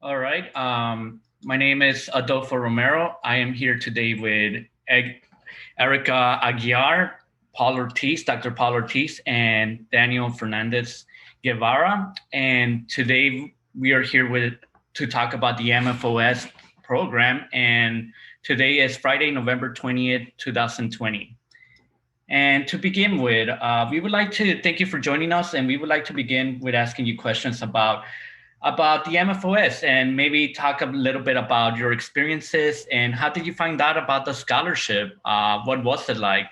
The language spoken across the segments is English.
All right. My name is Adolfo Romero. I am here today with Erica Aguiar, Paul Ortiz, Dr. Paul Ortiz, and Daniel Fernandez Guevara. And today we are here to talk about the MFOS program. And today is Friday, November 20th, 2020. And to begin with, we would like to thank you for joining us, and we would like to begin with asking you questions about the MFOS and maybe talk a little bit about your experiences and how did you find out about the scholarship? What was it like?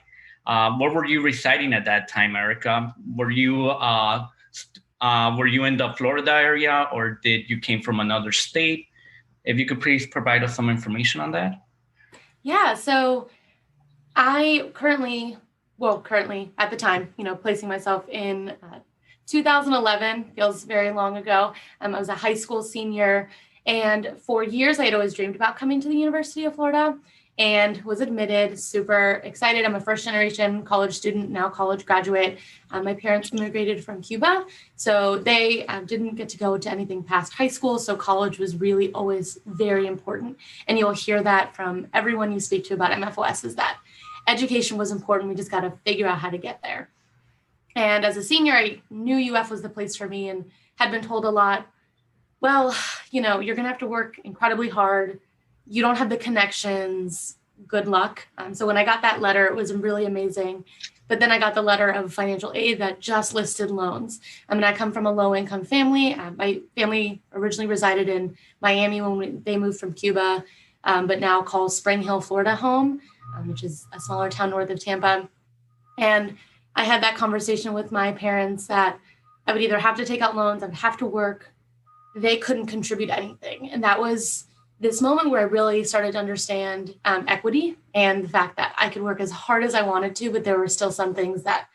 Where were you residing at that time, Erica? Were you in the Florida area or did you came from another state? If you could please provide us some information on that. Yeah, so I currently at the time, placing myself in 2011, feels very long ago. I was a high school senior, and for years I had always dreamed about coming to the University of Florida and was admitted, super excited. I'm a first generation college student, now college graduate. My parents immigrated from Cuba, so they didn't get to go to anything past high school. So college was really always very important. And you'll hear that from everyone you speak to about MFOS is that education was important. We just got to figure out how to get there. And as a senior, I knew UF was the place for me and had been told a lot, well, you're going to have to work incredibly hard. You don't have the connections. Good luck. So when I got that letter, it was really amazing. But then I got the letter of financial aid that just listed loans. I come from a low income family. My family originally resided in Miami when they moved from Cuba, but now calls Spring Hill, Florida home, which is a smaller town north of Tampa. And I had that conversation with my parents that I would either have to take out loans, I'd have to work. They couldn't contribute anything. And that was this moment where I really started to understand equity and the fact that I could work as hard as I wanted to, but there were still some things that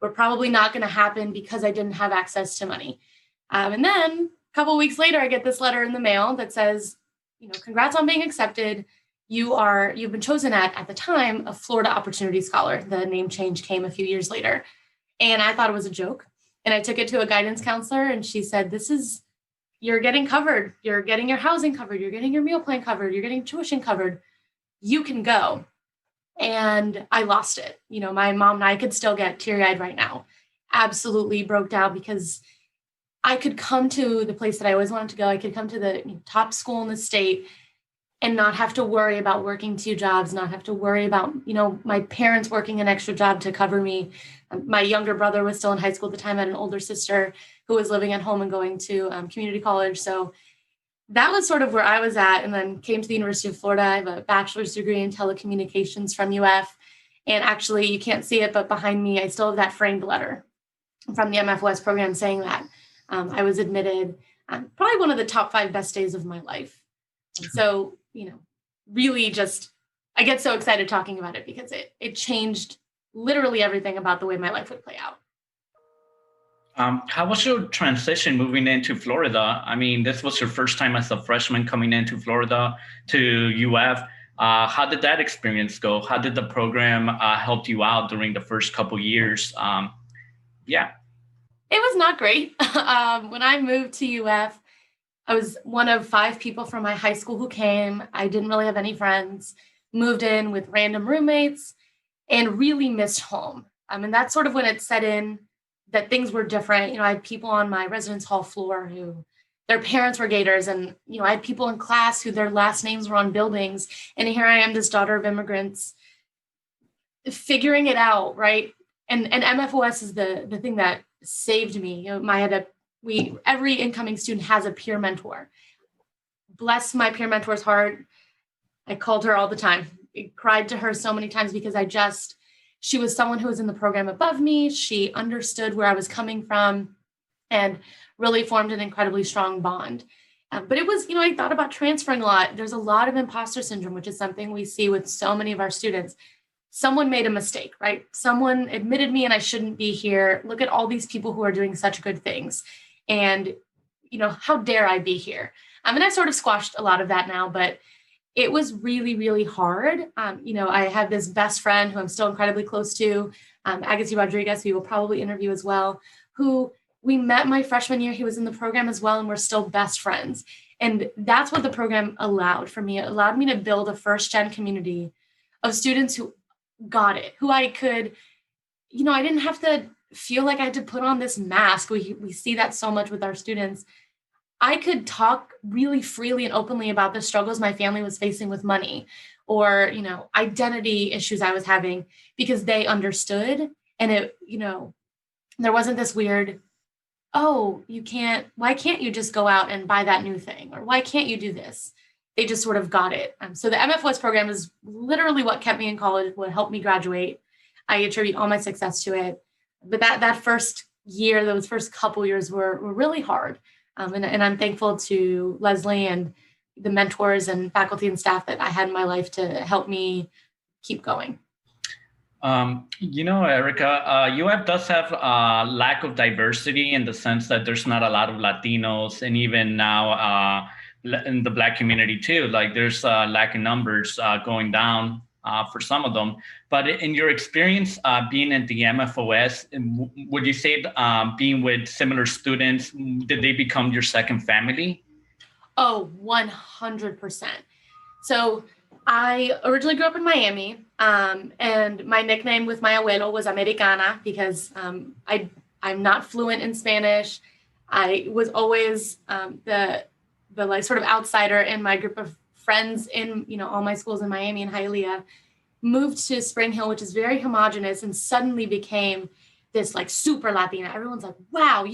were probably not going to happen because I didn't have access to money. And then a couple of weeks later, I get this letter in the mail that says, congrats on being accepted. You've been chosen at the time a Florida Opportunity Scholar. The name change came a few years later. And I thought it was a joke. And I took it to a guidance counselor and she said, you're getting covered. You're getting your housing covered. You're getting your meal plan covered. You're getting tuition covered. You can go. And I lost it. My mom and I could still get teary-eyed right now. Absolutely broke down because I could come to the place that I always wanted to go. I could come to the top school in the state and not have to worry about working two jobs, not have to worry about, my parents working an extra job to cover me. My younger brother was still in high school at the time. I had an older sister who was living at home and going to community college. So that was sort of where I was at, and then came to the University of Florida. I have a bachelor's degree in telecommunications from UF. And actually, you can't see it, but behind me, I still have that framed letter from the MFOS program saying that I was admitted. Probably one of the top 5 best days of my life. And so, really just, I get so excited talking about it because it changed literally everything about the way my life would play out. How was your transition moving into Florida? This was your first time as a freshman coming into Florida to UF. How did that experience go? How did the program help you out during the first couple years? Yeah. It was not great. When I moved to UF, I was one of 5 people from my high school who came. I didn't really have any friends, moved in with random roommates and really missed home. And that's sort of when it set in that things were different. I had people on my residence hall floor who their parents were Gators. And, I had people in class who their last names were on buildings. And here I am, this daughter of immigrants, figuring it out, right? And MFOS is the thing that saved me. Every incoming student has a peer mentor. Bless my peer mentor's heart. I called her all the time. I cried to her so many times because she was someone who was in the program above me. She understood where I was coming from and really formed an incredibly strong bond. But it was, I thought about transferring a lot. There's a lot of imposter syndrome, which is something we see with so many of our students. Someone made a mistake, right? Someone admitted me and I shouldn't be here. Look at all these people who are doing such good things. And, how dare I be here? And I sort of squashed a lot of that now, but it was really, really hard. I had this best friend who I'm still incredibly close to, Agassi Rodriguez, who you will probably interview as well, who we met my freshman year. He was in the program as well, and we're still best friends. And that's what the program allowed for me. It allowed me to build a first-gen community of students who got it, who I could, I didn't have to feel like I had to put on this mask. We see that so much with our students. I could talk really freely and openly about the struggles my family was facing with money or, identity issues I was having because they understood. And there wasn't this weird, oh, why can't you just go out and buy that new thing? Or why can't you do this? They just sort of got it. So the MFOS program is literally what kept me in college, what helped me graduate. I attribute all my success to it. But that first year, those first couple years were really hard. And I'm thankful to Leslie and the mentors and faculty and staff that I had in my life to help me keep going. Erica, UF does have a lack of diversity in the sense that there's not a lot of Latinos, and even now in the Black community too, like there's a lack in numbers going down for some of them. But in your experience being at the MFOS, would you say being with similar students, did they become your second family? Oh, 100%. So I originally grew up in Miami, and my nickname with my abuelo was Americana because I'm not fluent in Spanish. I was always the like sort of outsider in my group of friends in all my schools in Miami and Hialeah. Moved to Spring Hill, which is very homogenous, and suddenly became this like super Latina. Everyone's like, wow,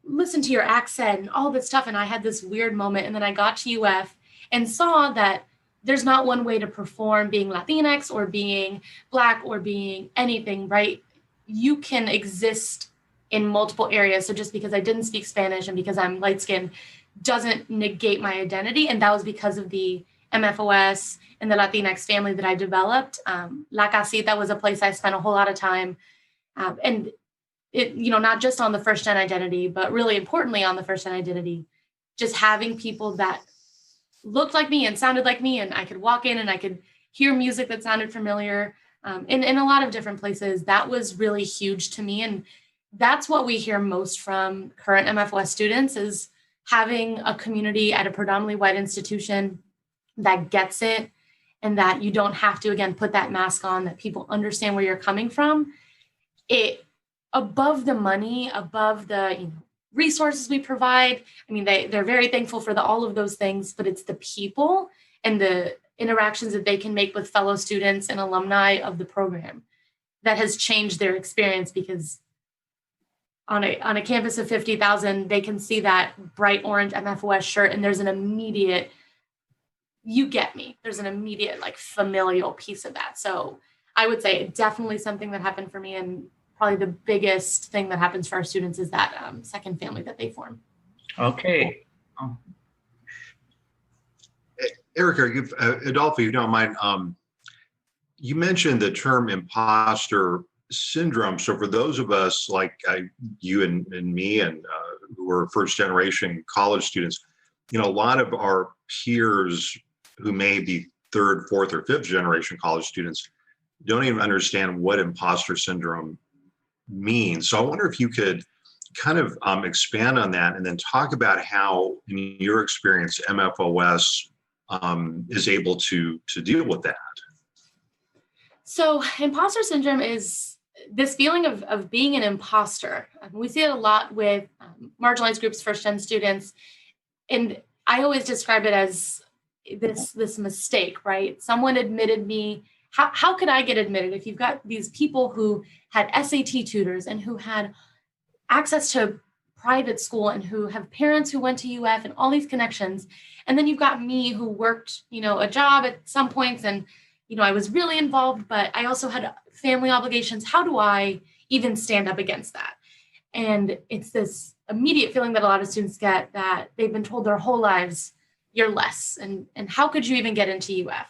listen to your accent and all this stuff. And I had this weird moment. And then I got to UF and saw that there's not one way to perform being Latinx or being Black or being anything, right? You can exist in multiple areas. So just because I didn't speak Spanish and because I'm light skinned doesn't negate my identity. And that was because of the MFOS and the Latinx family that I developed. La Casita was a place I spent a whole lot of time. And it, not just on the first gen identity, but really importantly on the first gen identity, just having people that looked like me and sounded like me, and I could walk in and I could hear music that sounded familiar in a lot of different places. That was really huge to me. And that's what we hear most from current MFOS students is having a community at a predominantly white institution that gets it and that you don't have to, again, put that mask on, that people understand where you're coming from. It above the money, above the resources we provide. I mean, they're very thankful for all of those things, but it's the people and the interactions that they can make with fellow students and alumni of the program that has changed their experience, because on a campus of 50,000, they can see that bright orange MFOS shirt and there's an immediate, you get me. There's an immediate like familial piece of that. So I would say definitely something that happened for me, and probably the biggest thing that happens for our students is that second family that they form. Okay. Erica, Adolfo, you don't mind, you mentioned the term imposter syndrome. So for those of us like you and me and who are first generation college students, a lot of our peers who may be third, fourth, or fifth generation college students don't even understand what imposter syndrome means. So I wonder if you could kind of expand on that and then talk about how, in your experience, MFOS is able to deal with that. So imposter syndrome is this feeling of being an imposter. We see it a lot with marginalized groups, first-gen students. And I always describe it as this mistake, right? Someone admitted me. How could I get admitted if you've got these people who had SAT tutors and who had access to private school and who have parents who went to UF and all these connections, and then you've got me who worked, a job at some points, and I was really involved, but I also had family obligations. How do I even stand up against that? And it's this immediate feeling that a lot of students get, that they've been told their whole lives, you're less, and how could you even get into UF?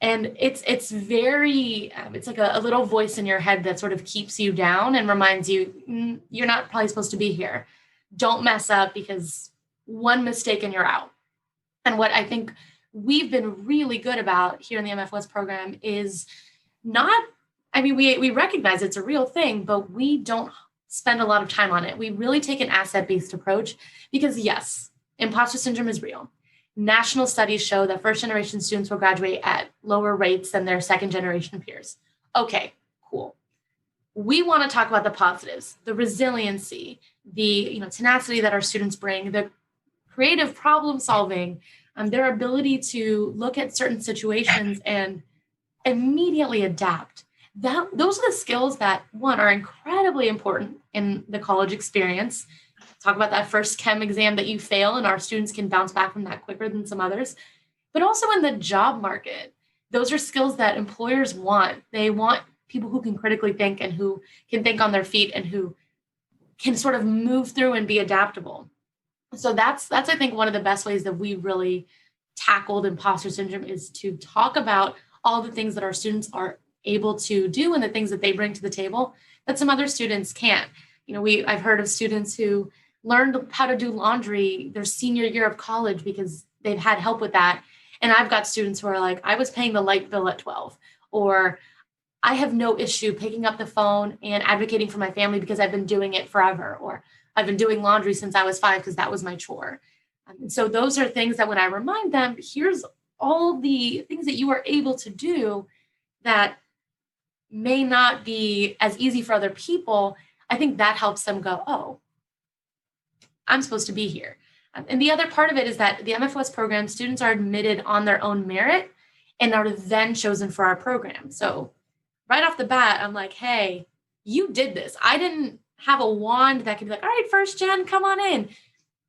And it's very, it's like a little voice in your head that sort of keeps you down and reminds you, you're not probably supposed to be here. Don't mess up, because one mistake and you're out. And what I think we've been really good about here in the MFOS program is we recognize it's a real thing, but we don't spend a lot of time on it. We really take an asset-based approach, because yes, imposter syndrome is real. National studies show that first-generation students will graduate at lower rates than their second-generation peers. Okay, cool. We want to talk about the positives, the resiliency, the tenacity that our students bring, the creative problem solving, their ability to look at certain situations and immediately adapt. Those are the skills that, one, are incredibly important in the college experience. Talk about that first chem exam that you fail, and our students can bounce back from that quicker than some others. But also in the job market, those are skills that employers want. They want people who can critically think and who can think on their feet and who can sort of move through and be adaptable. So that's I think one of the best ways that we really tackled imposter syndrome is to talk about all the things that our students are able to do and the things that they bring to the table that some other students can't. I've heard of students who learned how to do laundry their senior year of college because they've had help with that. And I've got students who are like, I was paying the light bill at 12, or I have no issue picking up the phone and advocating for my family because I've been doing it forever, or I've been doing laundry since I was 5 because that was my chore. And so those are things that when I remind them, here's all the things that you are able to do that may not be as easy for other people, I think that helps them go, oh, I'm supposed to be here. And the other part of it is that the MFOS program, students are admitted on their own merit and are then chosen for our program. So right off the bat, I'm like, hey, you did this. I didn't have a wand that could be like, all right, first gen, come on in.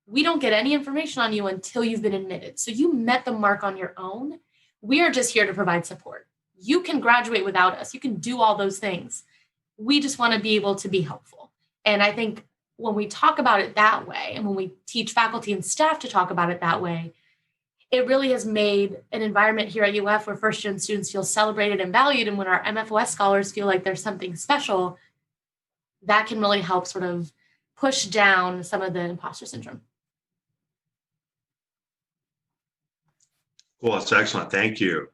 We don't get any information on you until you've been admitted. So you met the mark on your own. We are just here to provide support. You can graduate without us. You can do all those things. We just want to be able to be helpful. And I think when we talk about it that way, and when we teach faculty and staff to talk about it that way, it really has made an environment here at UF where first-gen students feel celebrated and valued. And when our MFOS scholars feel like there's something special, that can really help sort of push down some of the imposter syndrome. Well, that's excellent. Thank you.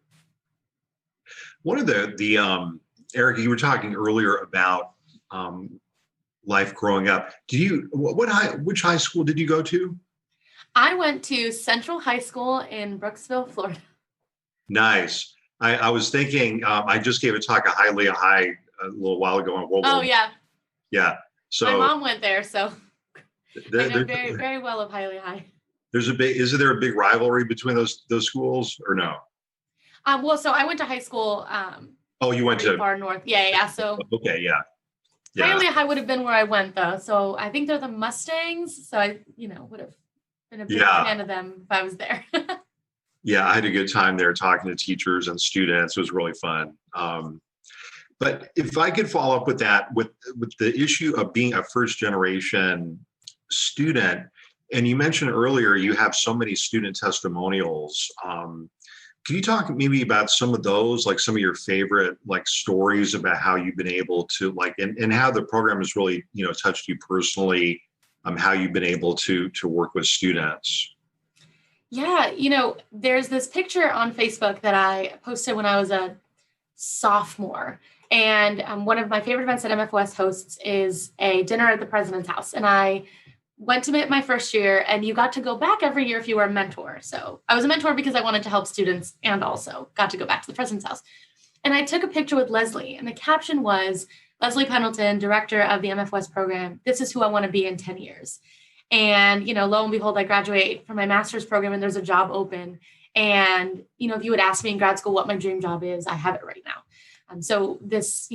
One of the Erica, you were talking earlier about life growing up. Which high school did you go to? I went to Central High School in Brooksville, Florida. Nice. I was thinking, I just gave a talk at Hialeah High a little while ago on World War. Oh, yeah. Yeah. So my mom went there, so I know very, very well of Hialeah High. Is there a big rivalry between those schools or no? Well, so I went to high school. Oh, you went to far north. Yeah. So okay, yeah. Hialeah High would have been where I went though. So I think they're the Mustangs. So I, would have been a big fan of them if I was there. Yeah, I had a good time there talking to teachers and students. It was really fun. But if I could follow up with that, with the issue of being a first generation student, and you mentioned earlier you have so many student testimonials. Can you talk maybe about some of those, like some of your favorite stories about how you've been able to and how the program has really touched you personally, how you've been able to work with students? Yeah, there's this picture on Facebook that I posted when I was a sophomore. And one of my favorite events that MFOS hosts is a dinner at the president's house. And I went to it my first year, and you got to go back every year if you were a mentor. So I was a mentor because I wanted to help students and also got to go back to the president's house. And I took a picture with Leslie, and the caption was, Leslie Pendleton, director of the MFOS program. This is who I want to be in 10 years. And, lo and behold, I graduate from my master's program and there's a job open. And, if you would ask me in grad school what my dream job is, I have it right now. So this,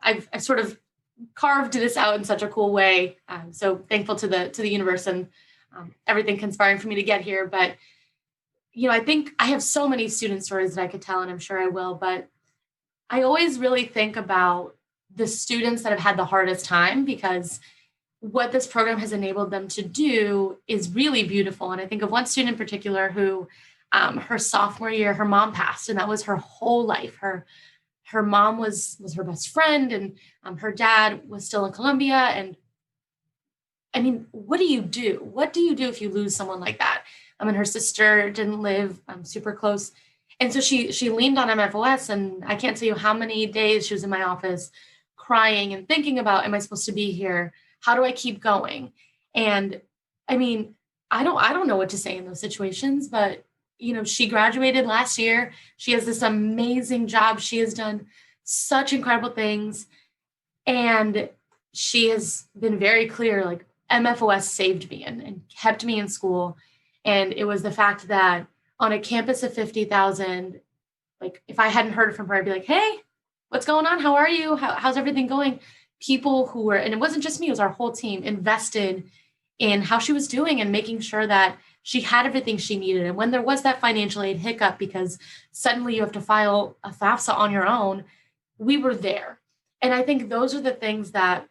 I've sort of carved this out in such a cool way. So thankful to the universe and everything conspiring for me to get here. But, I think I have so many student stories that I could tell, and I'm sure I will. But I always really think about the students that have had the hardest time, because what this program has enabled them to do is really beautiful. And I think of one student in particular who her sophomore year, her mom passed, and that was her whole life. Her mom was her best friend, and her dad was still in Colombia. And I mean, what do you do? What do you do if you lose someone like that? And her sister didn't live super close. And so she leaned on MFOS, and I can't tell you how many days she was in my office crying and thinking about, am I supposed to be here? How do I keep going? And I mean, I don't know what to say in those situations, but she graduated last year. She has this amazing job. She has done such incredible things. And she has been very clear, like MFOS saved me and kept me in school. And it was the fact that on a campus of 50,000, like if I hadn't heard from her, I'd be like, hey, what's going on? How are you? How's everything going? People who were, and it wasn't just me, it was our whole team, invested in how she was doing and making sure that she had everything she needed. And when there was that financial aid hiccup, because suddenly you have to file a FAFSA on your own, we were there. And I think those are the things that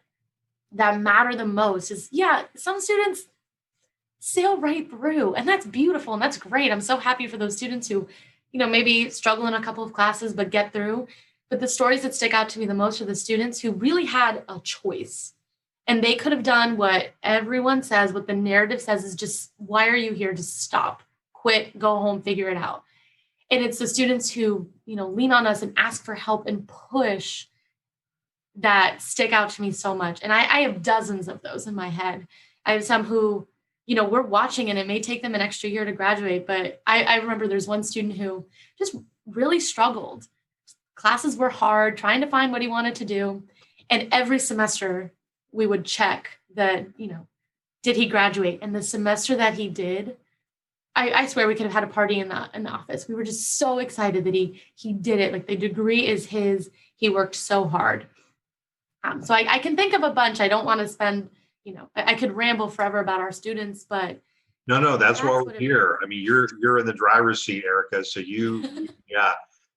matter the most is, yeah, some students sail right through, and that's beautiful and that's great. I'm so happy for those students who, maybe struggle in a couple of classes, but get through. But the stories that stick out to me the most are the students who really had a choice. And they could have done what everyone says, what the narrative says is just, why are you here? Just stop, quit, go home, figure it out. And it's the students who, lean on us and ask for help and push that stick out to me so much. And I have dozens of those in my head. I have some who, we're watching and it may take them an extra year to graduate. But I remember there's one student who just really struggled. Classes were hard, trying to find what he wanted to do. And every semester we would check that, did he graduate? And the semester that he did, I swear we could have had a party in the office. We were just so excited that he did it. Like the degree is his. He worked so hard. So I can think of a bunch. I don't want to spend, I could ramble forever about our students, but no, that's why we're here. I mean, you're in the driver's seat, Erica. So yeah.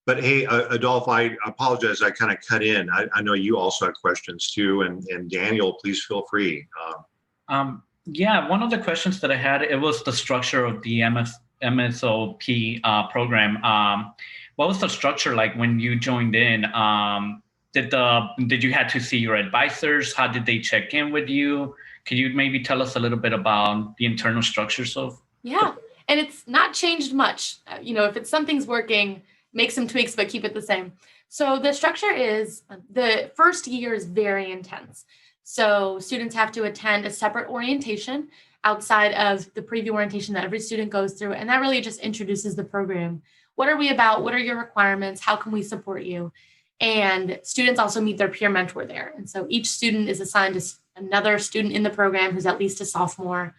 But hey, Adolfo, I apologize. I kind of cut in. I know you also had questions too, and Daniel, please feel free. Yeah, one of the questions that I had, it was the structure of the MSOP program. What was the structure like when you joined in? Did you have to see your advisors? How did they check in with you? Could you maybe tell us a little bit about the internal structures of? Yeah, and it's not changed much. If something's working, make some tweaks, but keep it the same. So the structure is, the first year is very intense. So students have to attend a separate orientation outside of the preview orientation that every student goes through. And that really just introduces the program. What are we about? What are your requirements? How can we support you? And students also meet their peer mentor there. And so each student is assigned to another student in the program who's at least a sophomore.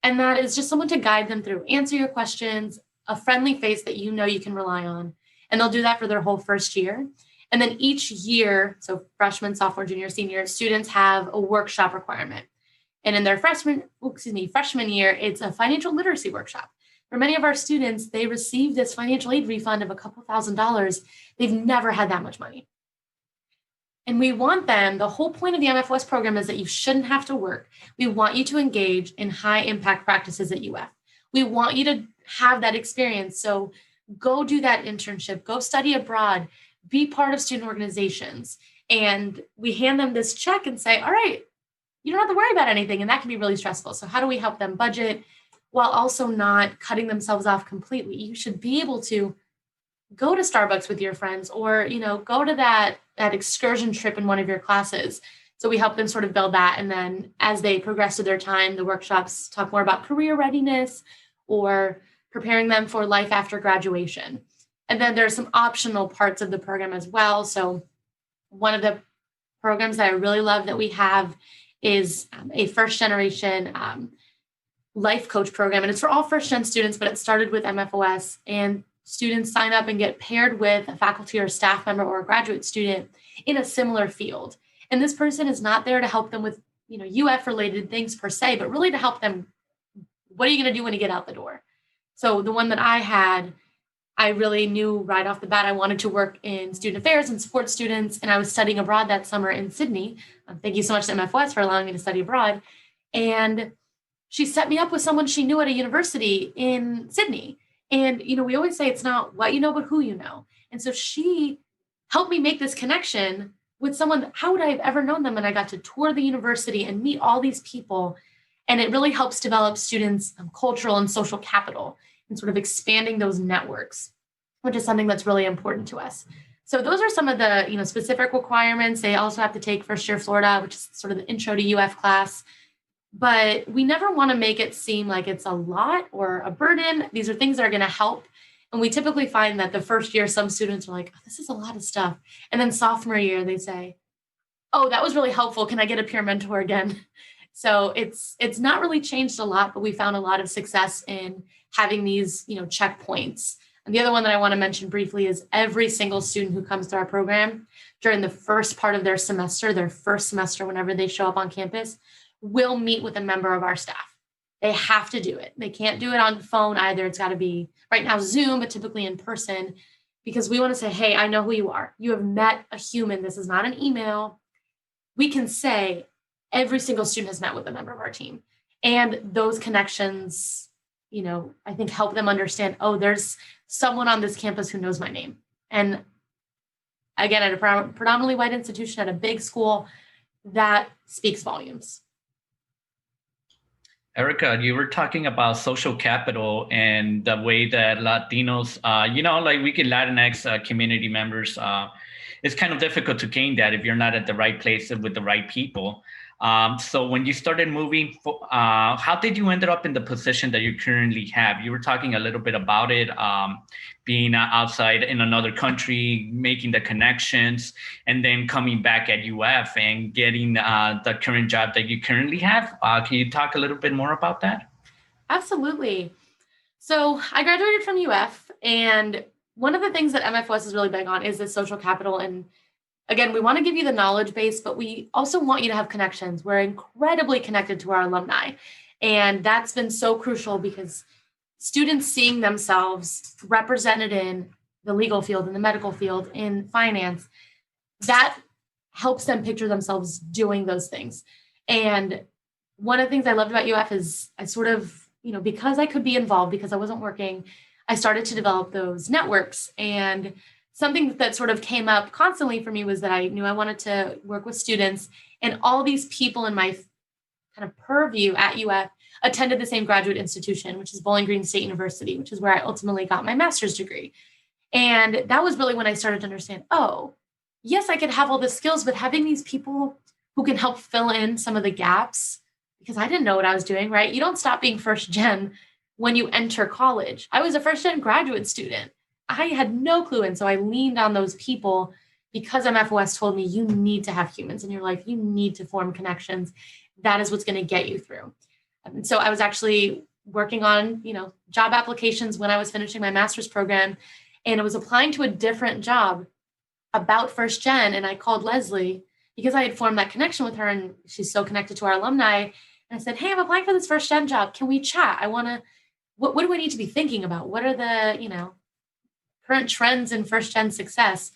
And that is just someone to guide them through, answer your questions, a friendly face that you can rely on. And they'll do that for their whole first year. And then each year, so freshman, sophomore, junior, senior, students have a workshop requirement. And in their freshman year, it's a financial literacy workshop. For many of our students, they receive this financial aid refund of a couple $1,000s. They've never had that much money. And we want them, the whole point of the MFOS program is that you shouldn't have to work. We want you to engage in high impact practices at UF. We want you to have that experience. So go do that internship, go study abroad, be part of student organizations. And we hand them this check and say, all right, you don't have to worry about anything. And that can be really stressful. So how do we help them budget while also not cutting themselves off completely? You should be able to go to Starbucks with your friends or, go to that excursion trip in one of your classes. So we help them sort of build that. And then as they progress through their time, the workshops talk more about career readiness or preparing them for life after graduation. And then there's some optional parts of the program as well. So one of the programs that I really love that we have is a first generation life coach program. And it's for all first gen students, but it started with MFOS, and students sign up and get paired with a faculty or staff member or a graduate student in a similar field. And this person is not there to help them with, UF related things per se, but really to help them. What are you going to do when you get out the door? So the one that I had, I really knew right off the bat I wanted to work in student affairs and support students. And I was studying abroad that summer in Sydney. Thank you so much to MFOS for allowing me to study abroad. And she set me up with someone she knew at a university in Sydney. And, we always say it's not what you know, but who you know. And so she helped me make this connection with someone. How would I have ever known them? And I got to tour the university and meet all these people. And it really helps develop students' cultural and social capital and sort of expanding those networks, which is something that's really important to us. So those are some of the specific requirements. They also have to take first year Florida, which is sort of the intro to UF class. but we never want to make it seem like it's a lot or a burden. These are things that are going to help. And we typically find that the first year, some students are like, oh, this is a lot of stuff. And then sophomore year, they say, oh, that was really helpful. Can I get a peer mentor again? So it's not really changed a lot, but we found a lot of success in having these, checkpoints. And the other one that I want to mention briefly is every single student who comes to our program during the first part of their first semester, whenever they show up on campus, will meet with a member of our staff. They have to do it. They can't do it on the phone either. It's got to be right now Zoom, but typically in person, because we want to say, hey, I know who you are. You have met a human. This is not an email. We can say every single student has met with a member of our team. And those connections, I think help them understand, oh, there's someone on this campus who knows my name. And again, at a predominantly white institution, at a big school, that speaks volumes. Erica, you were talking about social capital and the way that Latinos, like we get Latinx community members, it's kind of difficult to gain that if you're not at the right place with the right people. So when you started moving, how did you end up in the position that you currently have? You were talking a little bit about it, being outside in another country, making the connections, and then coming back at UF and getting the current job that you currently have. Can you talk a little bit more about that? Absolutely. So I graduated from UF, and one of the things that MFOS is really big on is the social capital. And again, we want to give you the knowledge base, but we also want you to have connections. We're incredibly connected to our alumni. And that's been so crucial because students seeing themselves represented in the legal field, in the medical field, in finance, that helps them picture themselves doing those things. And one of the things I loved about UF is I sort of, because I could be involved, because I wasn't working, I started to develop those networks. And something that sort of came up constantly for me was that I knew I wanted to work with students, and all these people in my kind of purview at UF attended the same graduate institution, which is Bowling Green State University, which is where I ultimately got my master's degree. And that was really when I started to understand, oh, yes, I could have all the skills, but having these people who can help fill in some of the gaps, because I didn't know what I was doing, right? You don't stop being first gen when you enter college. I was a first gen graduate student. I had no clue. And so I leaned on those people because MFOS told me you need to have humans in your life. You need to form connections. That is what's going to get you through. And so I was actually working on, job applications when I was finishing my master's program, and I was applying to a different job about first gen. And I called Leslie because I had formed that connection with her, and she's so connected to our alumni. And I said, hey, I'm applying for this first gen job. Can we chat? What do I need to be thinking about? What are the, current trends in first gen success?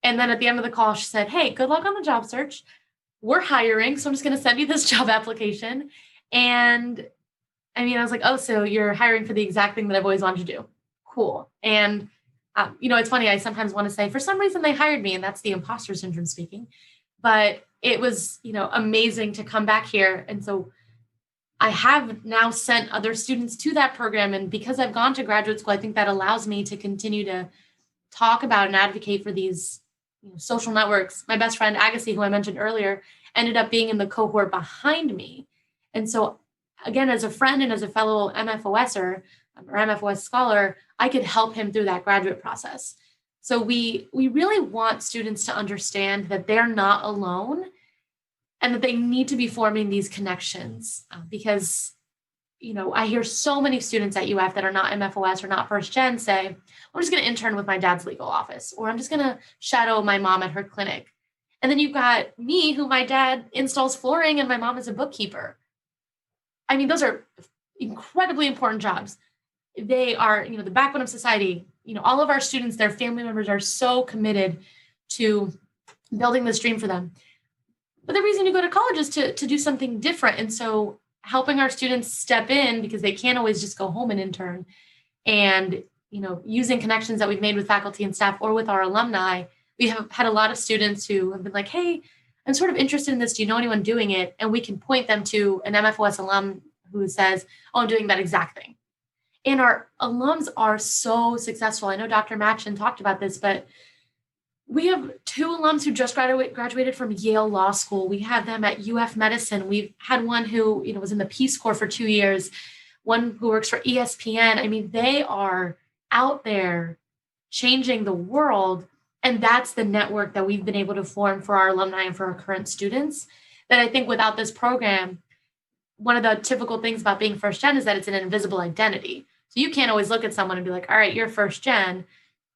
And then at the end of the call, she said, hey, good luck on the job search. We're hiring. So I'm just going to send you this job application. And I was like, oh, so you're hiring for the exact thing that I've always wanted to do. Cool. And, it's funny. I sometimes want to say, for some reason they hired me, and that's the imposter syndrome speaking. But it was, amazing to come back here. And so I have now sent other students to that program. And because I've gone to graduate school, I think that allows me to continue to talk about and advocate for these social networks. My best friend, Agassi, who I mentioned earlier, ended up being in the cohort behind me. And so again, as a friend and as a fellow MFOSer or MFOS scholar, I could help him through that graduate process. So we really want students to understand that they're not alone, and that they need to be forming these connections because, I hear so many students at UF that are not MFOS or not first gen say, I'm just going to intern with my dad's legal office, or I'm just going to shadow my mom at her clinic. And then you've got me, who my dad installs flooring and my mom is a bookkeeper. Those are incredibly important jobs. They are, the backbone of society. All of our students, their family members are so committed to building this dream for them. But the reason you go to college is to do something different. And so helping our students step in, because they can't always just go home and intern, and, using connections that we've made with faculty and staff or with our alumni, we have had a lot of students who have been like, hey, I'm sort of interested in this. Do you know anyone doing it? And we can point them to an MFOS alum who says, oh, I'm doing that exact thing. And our alums are so successful. I know Dr. Machen talked about this, but We have two alums who just graduated from Yale Law School. We have them at UF Medicine. We've had one who, was in the Peace Corps for 2 years, one who works for ESPN. I mean, they are out there changing the world. And that's the network that we've been able to form for our alumni and for our current students. That I think without this program, one of the typical things about being first gen is that it's an invisible identity. So you can't always look at someone and be like, all right, you're first gen.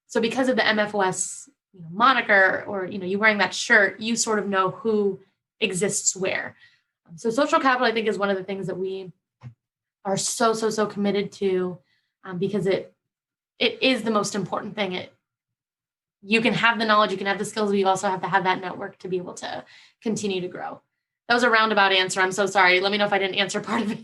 So because of the MFOS moniker, or you wearing that shirt, you sort of know who exists where. So social capital, I think, is one of the things that we are so committed to, because it is the most important thing. You can have the knowledge, you can have the skills, but you also have to have that network to be able to continue to grow. That was a roundabout answer. I'm so sorry. Let me know if I didn't answer part of it.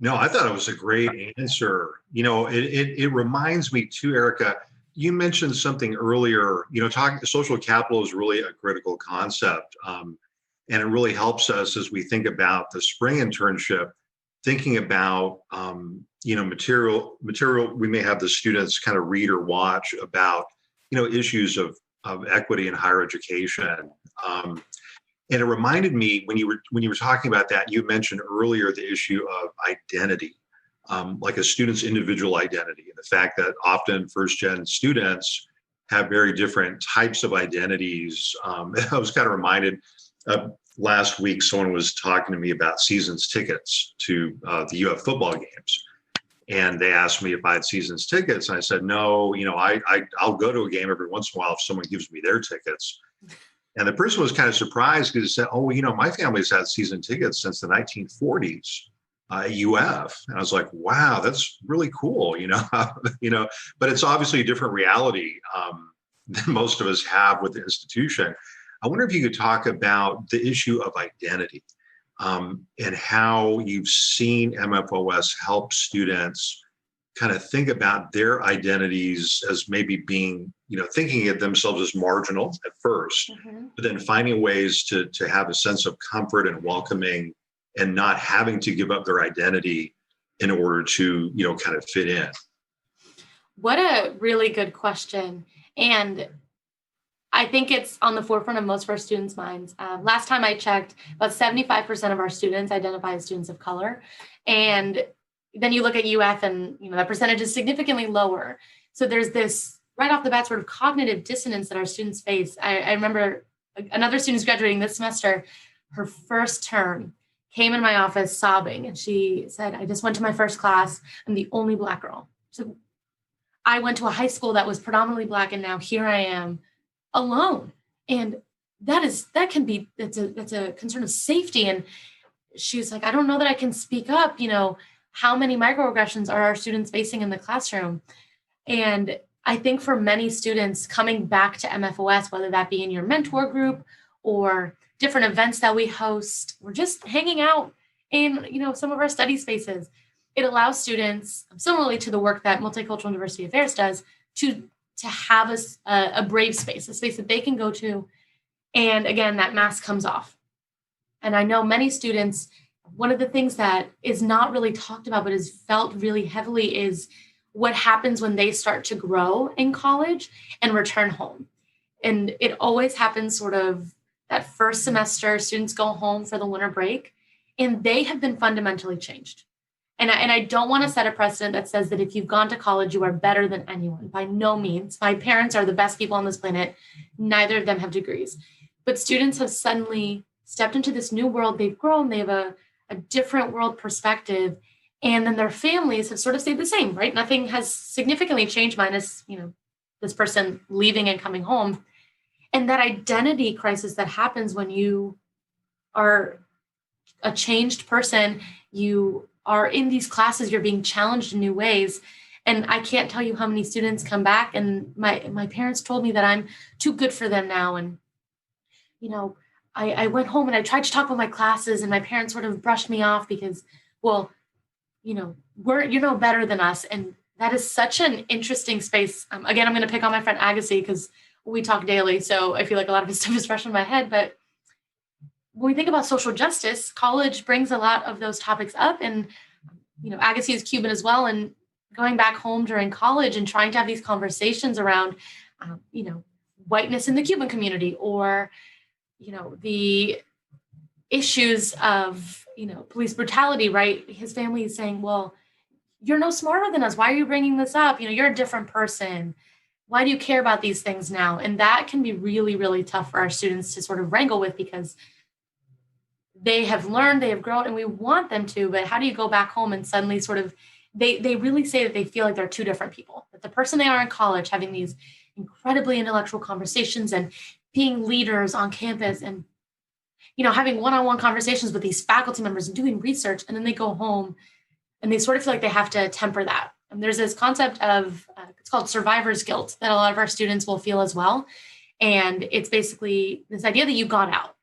No, I thought it was a great answer. It reminds me too, Erica, you mentioned something earlier, social capital is really a critical concept. And it really helps us as we think about the spring internship, thinking about, material we may have the students kind of read or watch about, issues of equity in higher education. And it reminded me when you were talking about that, you mentioned earlier the issue of identity, like a student's individual identity, and the fact that often first-gen students have very different types of identities. I was kind of reminded last week, someone was talking to me about seasons tickets to the UF football games. And they asked me if I had seasons tickets. And I said, no, I'll go to a game every once in a while if someone gives me their tickets. And the person was kind of surprised because he said, oh, my family's had season tickets since the 1940s at UF. And I was like, wow, that's really cool, but it's obviously a different reality than most of us have with the institution. I wonder if you could talk about the issue of identity and how you've seen MFOS help students kind of think about their identities as maybe being, thinking of themselves as marginal at first, but then finding ways to have a sense of comfort and welcoming and not having to give up their identity in order to, kind of fit in. What a really good question. And I think it's on the forefront of most of our students' minds. Last time I checked, about 75% of our students identify as students of color. And then you look at UF and, that percentage is significantly lower. So there's this right off the bat sort of cognitive dissonance that our students face. I remember another student's graduating this semester, her first term, came in my office sobbing. And she said, I just went to my first class. I'm the only Black girl. So I went to a high school that was predominantly Black, and now here I am alone. And that's a concern of safety. And she was like, I don't know that I can speak up. How many microaggressions are our students facing in the classroom? And I think for many students coming back to MFOS, whether that be in your mentor group or different events that we host, or just hanging out in, some of our study spaces, it allows students, similarly to the work that Multicultural and Diversity Affairs does, to have a brave space, a space that they can go to. And again, that mask comes off. And I know many students, one of the things that is not really talked about, but is felt really heavily, is what happens when they start to grow in college and return home. And it always happens sort of that first semester, students go home for the winter break, and they have been fundamentally changed. And I don't want to set a precedent that says that if you've gone to college, you are better than anyone. By no means. My parents are the best people on this planet. Neither of them have degrees. But students have suddenly stepped into this new world. They've grown. They have a different world perspective. And then their families have sort of stayed the same, right? Nothing has significantly changed minus, this person leaving and coming home. And that identity crisis that happens when you are a changed person, you are in these classes, you're being challenged in new ways. And I can't tell you how many students come back and my parents told me that I'm too good for them now. And, I went home and I tried to talk with my classes, and my parents sort of brushed me off because, well, you're better than us. And that is such an interesting space. Again, I'm going to pick on my friend Agassi because we talk daily. So I feel like a lot of his stuff is fresh in my head. But when we think about social justice, college brings a lot of those topics up. And, Agassi is Cuban as well. And going back home during college and trying to have these conversations around, whiteness in the Cuban community, or, the issues of, police brutality, right? His family is saying, well, you're no smarter than us. Why are you bringing this up? You're a different person. Why do you care about these things now? And that can be really, really tough for our students to sort of wrangle with, because they have learned, they have grown, and we want them to, but how do you go back home and suddenly sort of, they really say that they feel like they're two different people, that the person they are in college having these incredibly intellectual conversations and being leaders on campus and, having one-on-one conversations with these faculty members and doing research, and then they go home and they sort of feel like they have to temper that. And there's this concept of, it's called survivor's guilt, that a lot of our students will feel as well. And it's basically this idea that you got out.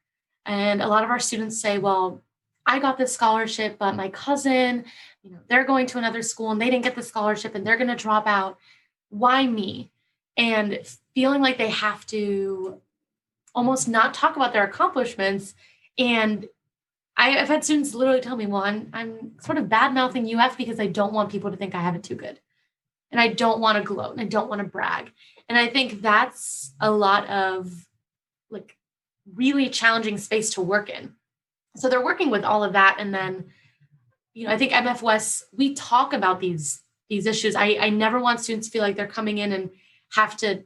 And a lot of our students say, well, I got this scholarship, but my cousin, they're going to another school and they didn't get the scholarship and they're going to drop out. Why me? And feeling like they have to almost not talk about their accomplishments. And I've had students literally tell me, well, I'm sort of bad mouthing UF because I don't want people to think I have it too good. And I don't want to gloat and I don't want to brag. And I think that's a lot of really challenging space to work in. So they're working with all of that. And then, I think MF West, we talk about these issues. I never want students to feel like they're coming in and have to,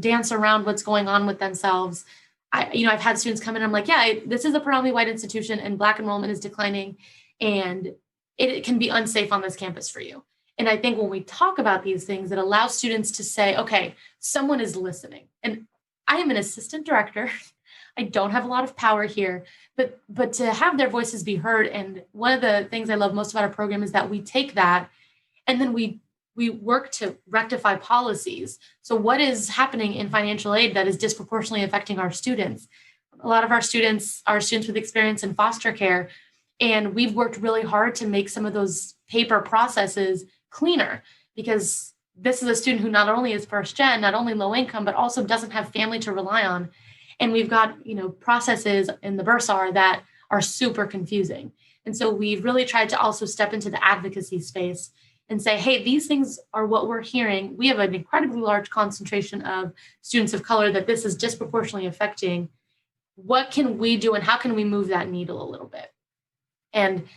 dance around what's going on with themselves. I've had students come in and I'm like, yeah, this is a predominantly white institution and Black enrollment is declining and it can be unsafe on this campus for you. And I think when we talk about these things, it allows students to say, okay, someone is listening. And I am an assistant director. I don't have a lot of power here, but to have their voices be heard. And one of the things I love most about our program is that we take that and then we work to rectify policies. So what is happening in financial aid that is disproportionately affecting our students? A lot of our students are students with experience in foster care, and we've worked really hard to make some of those paper processes cleaner, because this is a student who not only is first gen, not only low income, but also doesn't have family to rely on. And we've got, processes in the Bursar that are super confusing. And so we've really tried to also step into the advocacy space and say, hey, these things are what we're hearing. We have an incredibly large concentration of students of color that this is disproportionately affecting. What can we do and how can we move that needle a little bit? And,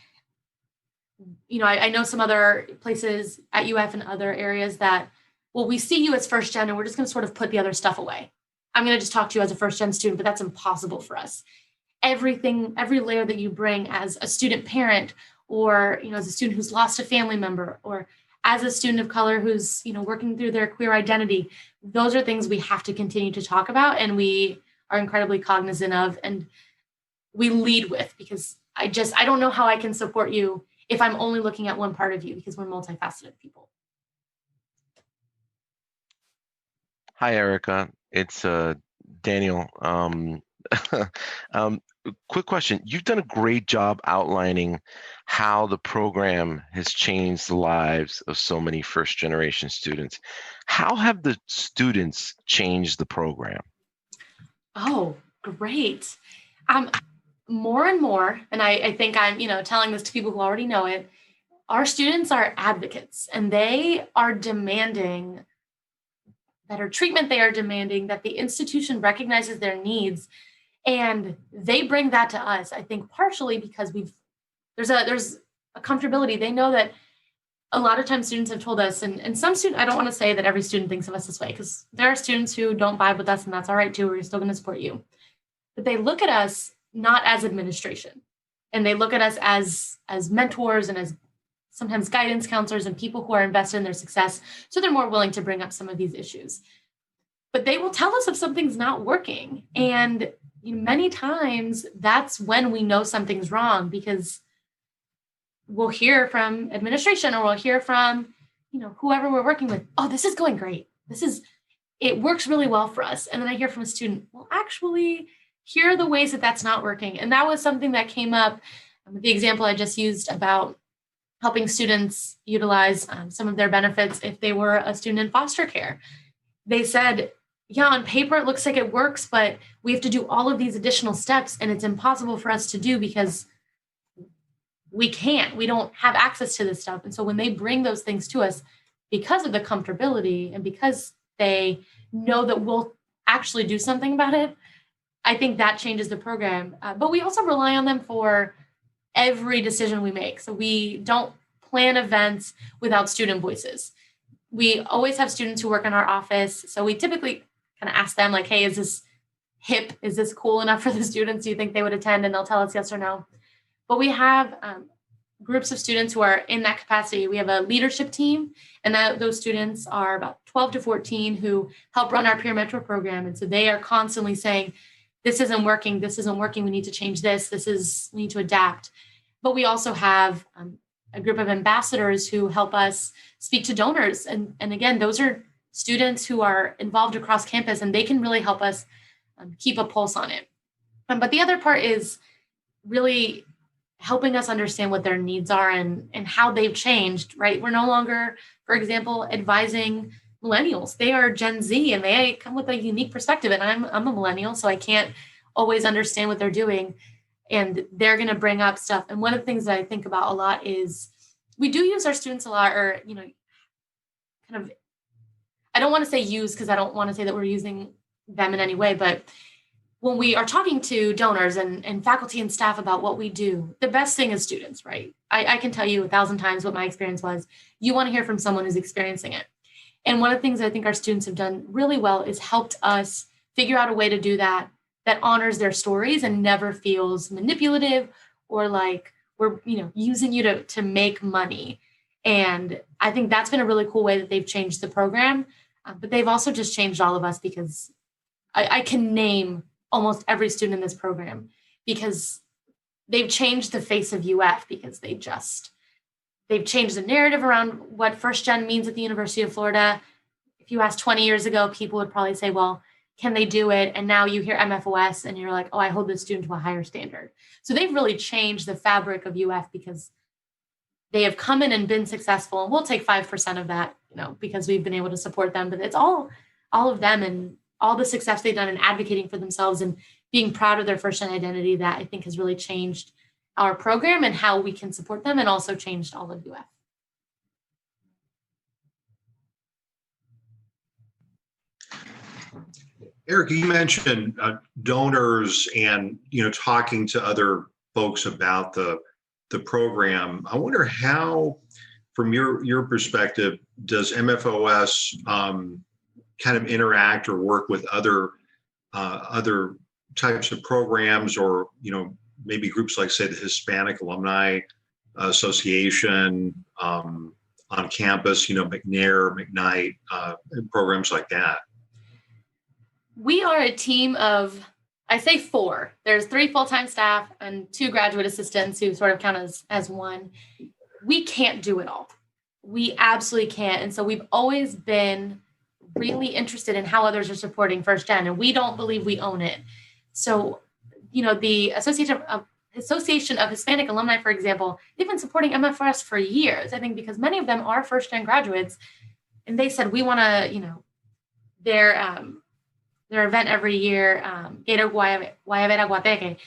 I know some other places at UF and other areas that, well, we see you as first gen and we're just going to sort of put the other stuff away. I'm going to just talk to you as a first gen student, but that's impossible for us. Every layer that you bring as a student parent, or, as a student who's lost a family member, or as a student of color who's, working through their queer identity, those are things we have to continue to talk about. And we are incredibly cognizant of, and we lead with, because I don't know how I can support you if I'm only looking at one part of you, because we're multifaceted people. Hi, Erica. It's Daniel. Quick question. You've done a great job outlining how the program has changed the lives of so many first-generation students. How have the students changed the program? Oh, great. More and more, and I think I'm, telling this to people who already know it, our students are advocates, and they are demanding better treatment. They are demanding that the institution recognizes their needs, and they bring that to us. I think partially because there's a comfortability. They know that a lot of times students have told us, and some students, I don't want to say that every student thinks of us this way, because there are students who don't vibe with us, and that's all right too. We're still going to support you. But they look at us not as administration, and they look at us as mentors and as sometimes guidance counselors and people who are invested in their success. So they're more willing to bring up some of these issues. But they will tell us if something's not working. And many times that's when we know something's wrong, because we'll hear from administration or we'll hear from, whoever we're working with, oh, this is going great. It works really well for us. And then I hear from a student, well, actually, here are the ways that that's not working. And that was something that came up with the example I just used about helping students utilize some of their benefits if they were a student in foster care. They said, yeah, on paper, it looks like it works, but we have to do all of these additional steps and it's impossible for us to do because we don't have access to this stuff. And so when they bring those things to us, because of the comfortability and because they know that we'll actually do something about it, I think that changes the program. But we also rely on them for every decision we make. So we don't plan events without student voices. We always have students who work in our office. So we typically kind of ask them like, hey, is this hip? Is this cool enough for the students? Do you think they would attend? And they'll tell us yes or no. But we have groups of students who are in that capacity. We have a leadership team, and those students are about 12 to 14 who help run our peer mentor program. And so they are constantly saying, this isn't working. We need to change this. We need to adapt. But we also have a group of ambassadors who help us speak to donors. And again, those are students who are involved across campus, and they can really help us keep a pulse on it. But the other part is really helping us understand what their needs are and how they've changed, right? We're no longer, for example, advising millennials. They are Gen Z and they come with a unique perspective. And I'm a millennial, so I can't always understand what they're doing. And they're going to bring up stuff. And one of the things that I think about a lot is we do use our students a lot, or, kind of, I don't want to say use because I don't want to say that we're using them in any way, but when we are talking to donors and faculty and staff about what we do, the best thing is students, right? I can tell you 1,000 times what my experience was. You want to hear from someone who's experiencing it. And one of the things I think our students have done really well is helped us figure out a way to do that honors their stories and never feels manipulative or like we're using you to make money. And I think that's been a really cool way that they've changed the program. But they've also just changed all of us, because I can name almost every student in this program because they've changed the face of UF, because they've changed the narrative around what first gen means at the University of Florida. If you asked 20 years ago, people would probably say, well, can they do it? And now you hear MFOS and you're like, oh, I hold this student to a higher standard. So they've really changed the fabric of UF because they have come in and been successful. And we'll take 5% of that, because we've been able to support them. But it's all of them and all the success they've done in advocating for themselves and being proud of their first-gen identity that I think has really changed our program and how we can support them, and also changed all of UF. Eric, you mentioned donors and talking to other folks about the program. I wonder how, from your perspective, does MFOS kind of interact or work with other types of programs, or maybe groups like, say, the Hispanic Alumni Association on campus, McNair, McKnight, programs like that? We are a team of, I say 4. There's 3 full-time staff and 2 graduate assistants who sort of count as one. We can't do it all. We absolutely can't. And so we've always been really interested in how others are supporting first gen, and we don't believe we own it. So, the Association of Hispanic Alumni, for example, they've been supporting MFRS for years, I think, because many of them are first gen graduates, and they said, we want to, their event every year, Gator Guayabera Guateque.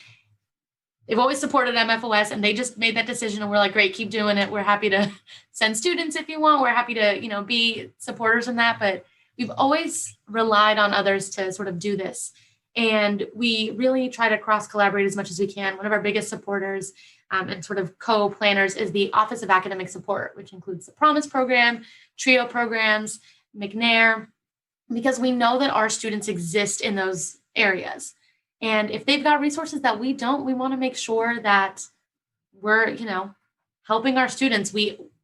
They've always supported MFOS, and they just made that decision, and we're like, great, keep doing it. We're happy to send students if you want. We're happy to, be supporters in that, but we've always relied on others to sort of do this. And we really try to cross-collaborate as much as we can. One of our biggest supporters and sort of co-planners is the Office of Academic Support, which includes the Promise Program, TRIO programs, McNair, because we know that our students exist in those areas. And if they've got resources that we don't, we want to make sure that we're, helping our students.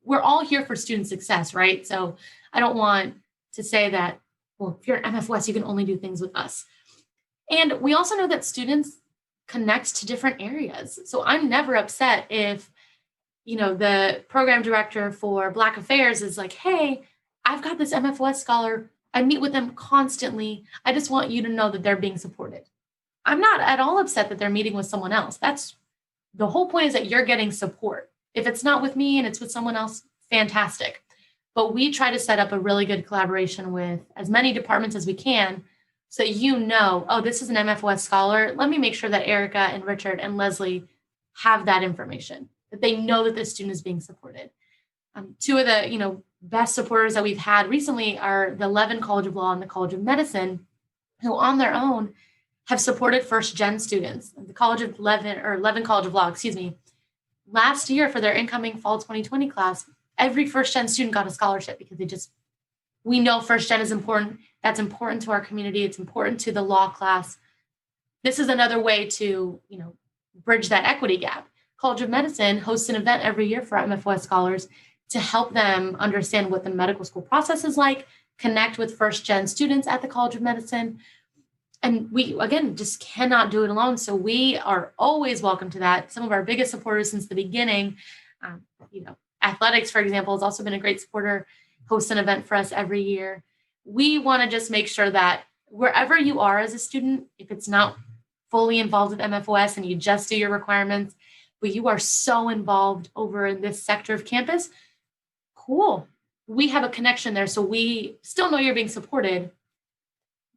We're all here for student success, right? So I don't want to say that, well, if you're an MFOS, you can only do things with us. And we also know that students connect to different areas. So I'm never upset if, the program director for Black Affairs is like, hey, I've got this MFOS scholar. I meet with them constantly. I just want you to know that they're being supported. I'm not at all upset that they're meeting with someone else. That's the whole point, is that you're getting support. If it's not with me and it's with someone else, fantastic. But we try to set up a really good collaboration with as many departments as we can, so that oh, this is an MFOS scholar. Let me make sure that Erica and Richard and Leslie have that information. that they know that the student is being supported. Two of the, best supporters that we've had recently are the Levin College of Law and the College of Medicine, who on their own have supported first-gen students. The Levin College of Law, last year for their incoming fall 2020 class, every first-gen student got a scholarship because we know first-gen is important. That's important to our community. It's important to the law class. This is another way to, bridge that equity gap. College of Medicine hosts an event every year for MFOS scholars to help them understand what the medical school process is like, connect with first-gen students at the College of Medicine. And we, again, just cannot do it alone. So we are always welcome to that. Some of our biggest supporters since the beginning, athletics, for example, has also been a great supporter, hosts an event for us every year. We want to just make sure that wherever you are as a student, if it's not fully involved with MFOS and you just do your requirements, but you are so involved over in this sector of campus, cool. We have a connection there. So we still know you're being supported.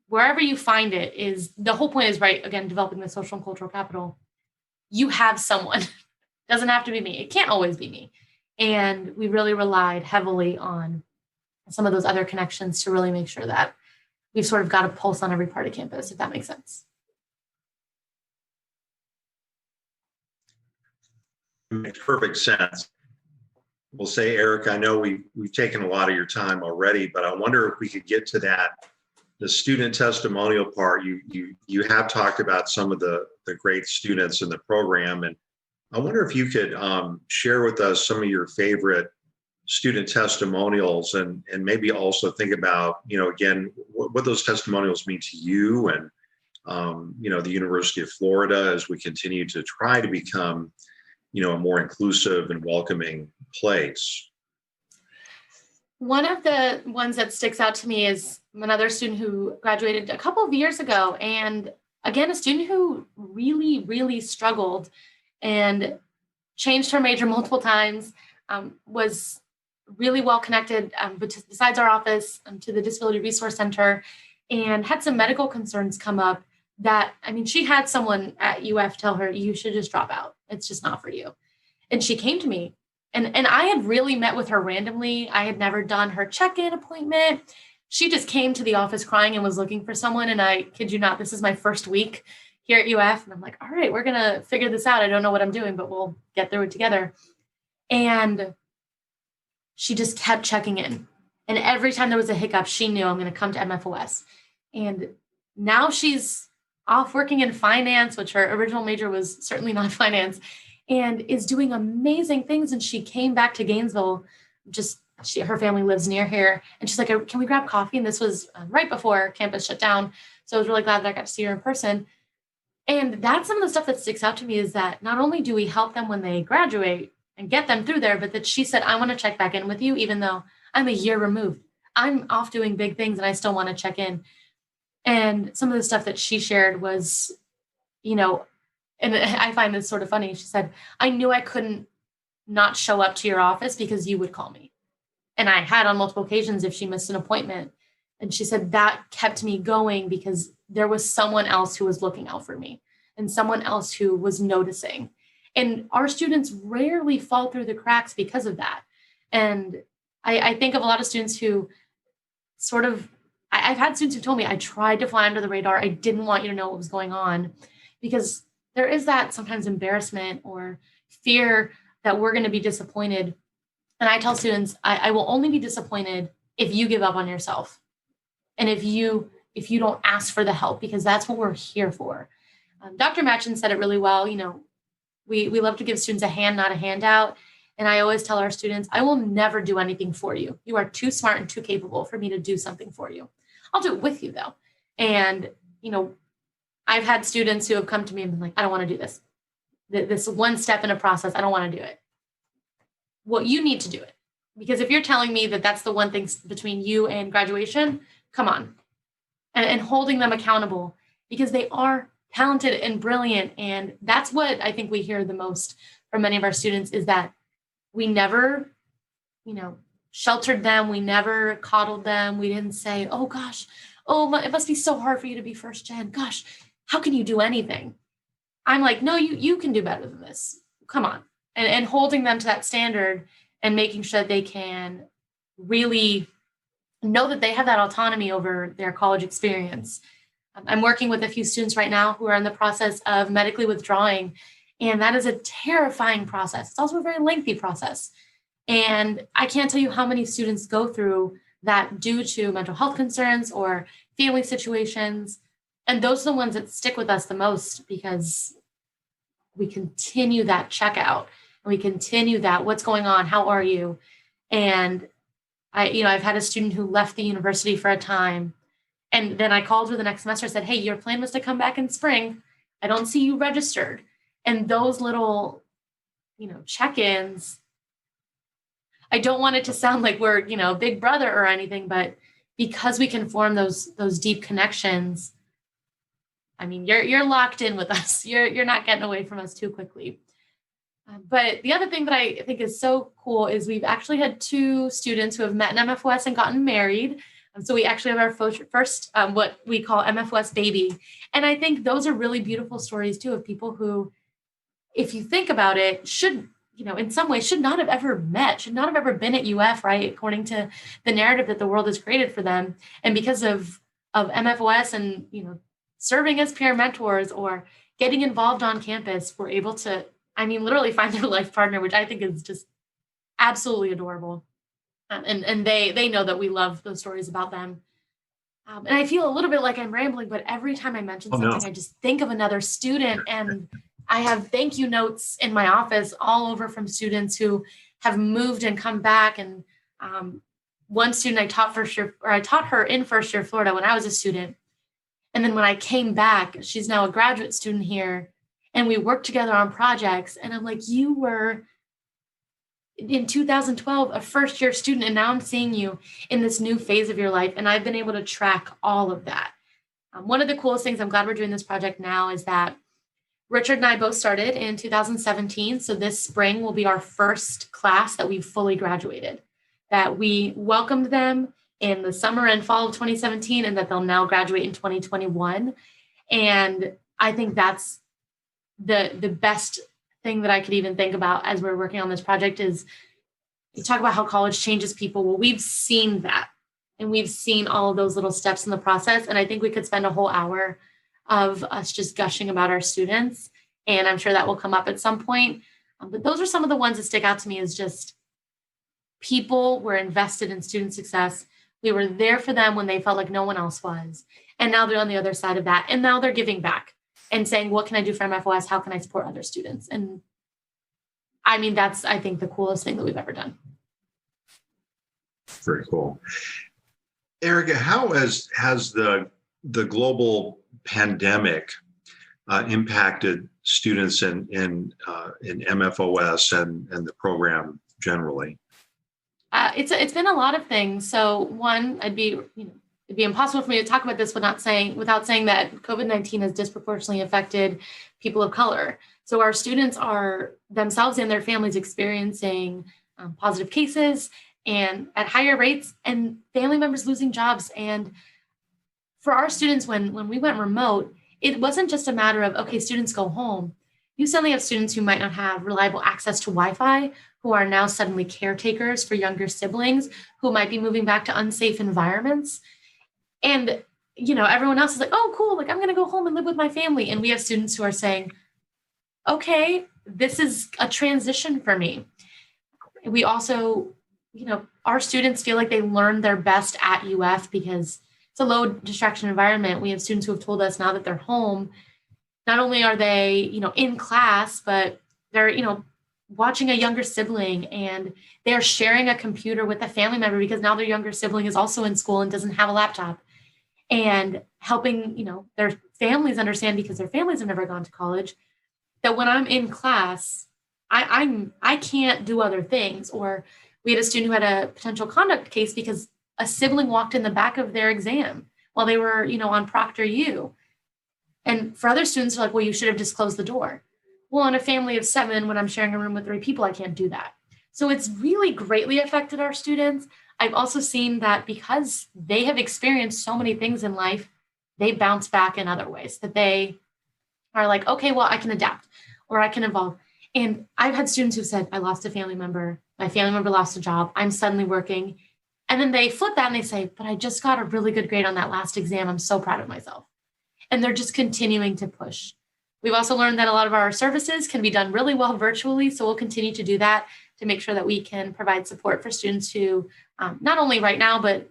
Wherever you find it is, the whole point is, right, again, developing the social and cultural capital. You have someone. Doesn't have to be me. It can't always be me. And we really relied heavily on some of those other connections to really make sure that we've sort of got a pulse on every part of campus, if that makes sense. It makes perfect sense. We'll say, Eric, I know we've taken a lot of your time already, but I wonder if we could get to that, the student testimonial part. You have talked about some of the great students in the program, and I wonder if you could share with us some of your favorite student testimonials, and maybe also think about, again, what those testimonials mean to you and, the University of Florida as we continue to try to become, a more inclusive and welcoming place. One of the ones that sticks out to me is another student who graduated a couple of years ago. And again, a student who really, really struggled and changed her major multiple times, was really well connected, besides our office, to the Disability Resource Center, and had some medical concerns come up that, she had someone at UF tell her, you should just drop out. It's just not for you. And she came to me, and I had really met with her randomly. I had never done her check-in appointment. She just came to the office crying and was looking for someone. And I kid you not, this is my first week here at UF. And I'm like, all right, we're going to figure this out. I don't know what I'm doing, but we'll get through it together. And she just kept checking in. And every time there was a hiccup, she knew I'm going to come to MFOS. And now she's off working in finance, which her original major was certainly not finance, and is doing amazing things. And she came back to Gainesville. Her family lives near here. And she's like, can we grab coffee? And this was right before campus shut down. So I was really glad that I got to see her in person. And that's some of the stuff that sticks out to me, is that not only do we help them when they graduate and get them through there, but that she said, I want to check back in with you, even though I'm a year removed. I'm off doing big things and I still want to check in. And some of the stuff that she shared was, and I find this sort of funny. She said, I knew I couldn't not show up to your office because you would call me. And I had on multiple occasions if she missed an appointment. And she said that kept me going because there was someone else who was looking out for me and someone else who was noticing. And our students rarely fall through the cracks because of that. And I think of a lot of students who I've had students who told me, I tried to fly under the radar. I didn't want you to know what was going on, because there is that sometimes embarrassment or fear that we're going to be disappointed. And I tell students, I will only be disappointed if you give up on yourself. And if you don't ask for the help, because that's what we're here for. Dr. Machen said it really well. We love to give students a hand, not a handout. And I always tell our students, I will never do anything for you. You are too smart and too capable for me to do something for you. I'll do it with you though. And, I've had students who have come to me and been like, I don't want to do this. This one step in a process, I don't want to do it. Well, you need to do it. Because if you're telling me that that's the one thing between you and graduation, come on. And holding them accountable, because they are talented and brilliant. And that's what I think we hear the most from many of our students, is that we never, sheltered them. We never coddled them. We didn't say, oh gosh, it must be so hard for you to be first gen. Gosh, how can you do anything? I'm like, no, you can do better than this. Come on. and holding them to that standard and making sure that they can really know that they have that autonomy over their college experience. I'm working with a few students right now who are in the process of medically withdrawing, and that is a terrifying process. It's also a very lengthy process. And I can't tell you how many students go through that due to mental health concerns or family situations. And those are the ones that stick with us the most because we continue that checkout and we continue that, what's going on? How are you? And I've had a student who left the university for a time. And then I called her the next semester and said, hey, your plan was to come back in spring. I don't see you registered. And those little, check-ins, I don't want it to sound like we're, big brother or anything, but because we can form those deep connections, I mean, you're locked in with us. You're not getting away from us too quickly. But the other thing that I think is so cool is we've actually had 2 students who have met in MFOS and gotten married. So we actually have our first what we call MFOS baby. And I think those are really beautiful stories too of people who, if you think about it, should, in some ways should not have ever met, should not have ever been at UF, right? According to the narrative that the world has created for them. And because of MFOS and, serving as peer mentors or getting involved on campus, we're able to, literally find their life partner, which I think is just absolutely adorable. And they know that we love those stories about them. And I feel a little bit like I'm rambling, but every time I mention something, I just think of another student. And I have thank you notes in my office all over from students who have moved and come back. And one student I taught her in first year Florida when I was a student. And then when I came back, she's now a graduate student here. And we worked together on projects. And I'm like, you were in 2012, a first year student. And now I'm seeing you in this new phase of your life. And I've been able to track all of that. One of the coolest things, I'm glad we're doing this project now, is that Richard and I both started in 2017. So this spring will be our first class that we've fully graduated, that we welcomed them in the summer and fall of 2017, and that they'll now graduate in 2021. And I think that's the best thing that I could even think about as we're working on this project is you talk about how college changes people. Well, we've seen that, and we've seen all of those little steps in the process. And I think we could spend a whole hour of us just gushing about our students. And I'm sure that will come up at some point. But those are some of the ones that stick out to me is just people were invested in student success. We were there for them when they felt like no one else was. And now they're on the other side of that. And now they're giving back and saying, what can I do for MFOS? How can I support other students? And that's, I think, the coolest thing that we've ever done. Very cool. Erica, how has the global pandemic impacted students in MFOS and the program generally? It's been a lot of things. So one, it'd be impossible for me to talk about this without saying that COVID-19 has disproportionately affected people of color. So our students are themselves and their families experiencing positive cases and at higher rates, and family members losing jobs. And for our students, when we went remote, it wasn't just a matter of, okay, students go home. You suddenly have students who might not have reliable access to Wi-Fi, who are now suddenly caretakers for younger siblings, who might be moving back to unsafe environments. And, everyone else is like, oh, cool, like I'm going to go home and live with my family. And we have students who are saying, okay, this is a transition for me. We also, our students feel like they learn their best at UF because it's a low distraction environment. We have students who have told us now that they're home, not only are they, in class, but they're, watching a younger sibling, and they're sharing a computer with a family member because now their younger sibling is also in school and doesn't have a laptop, and helping, their families understand, because their families have never gone to college, that when I'm in class, I can't do other things. Or we had a student who had a potential conduct case because a sibling walked in the back of their exam while they were, on Proctor U. And for other students, they're like, well, you should have just closed the door. Well, in a family of 7, when I'm sharing a room with 3 people, I can't do that. So it's really greatly affected our students. I've also seen that because they have experienced so many things in life, they bounce back in other ways, that they are like, okay, well, I can adapt or I can evolve. And I've had students who've said, I lost a family member. My family member lost a job. I'm suddenly working. And then they flip that and they say, but I just got a really good grade on that last exam. I'm so proud of myself. And they're just continuing to push. We've also learned that a lot of our services can be done really well virtually. So we'll continue to do that to make sure that we can provide support for students who, not only right now, but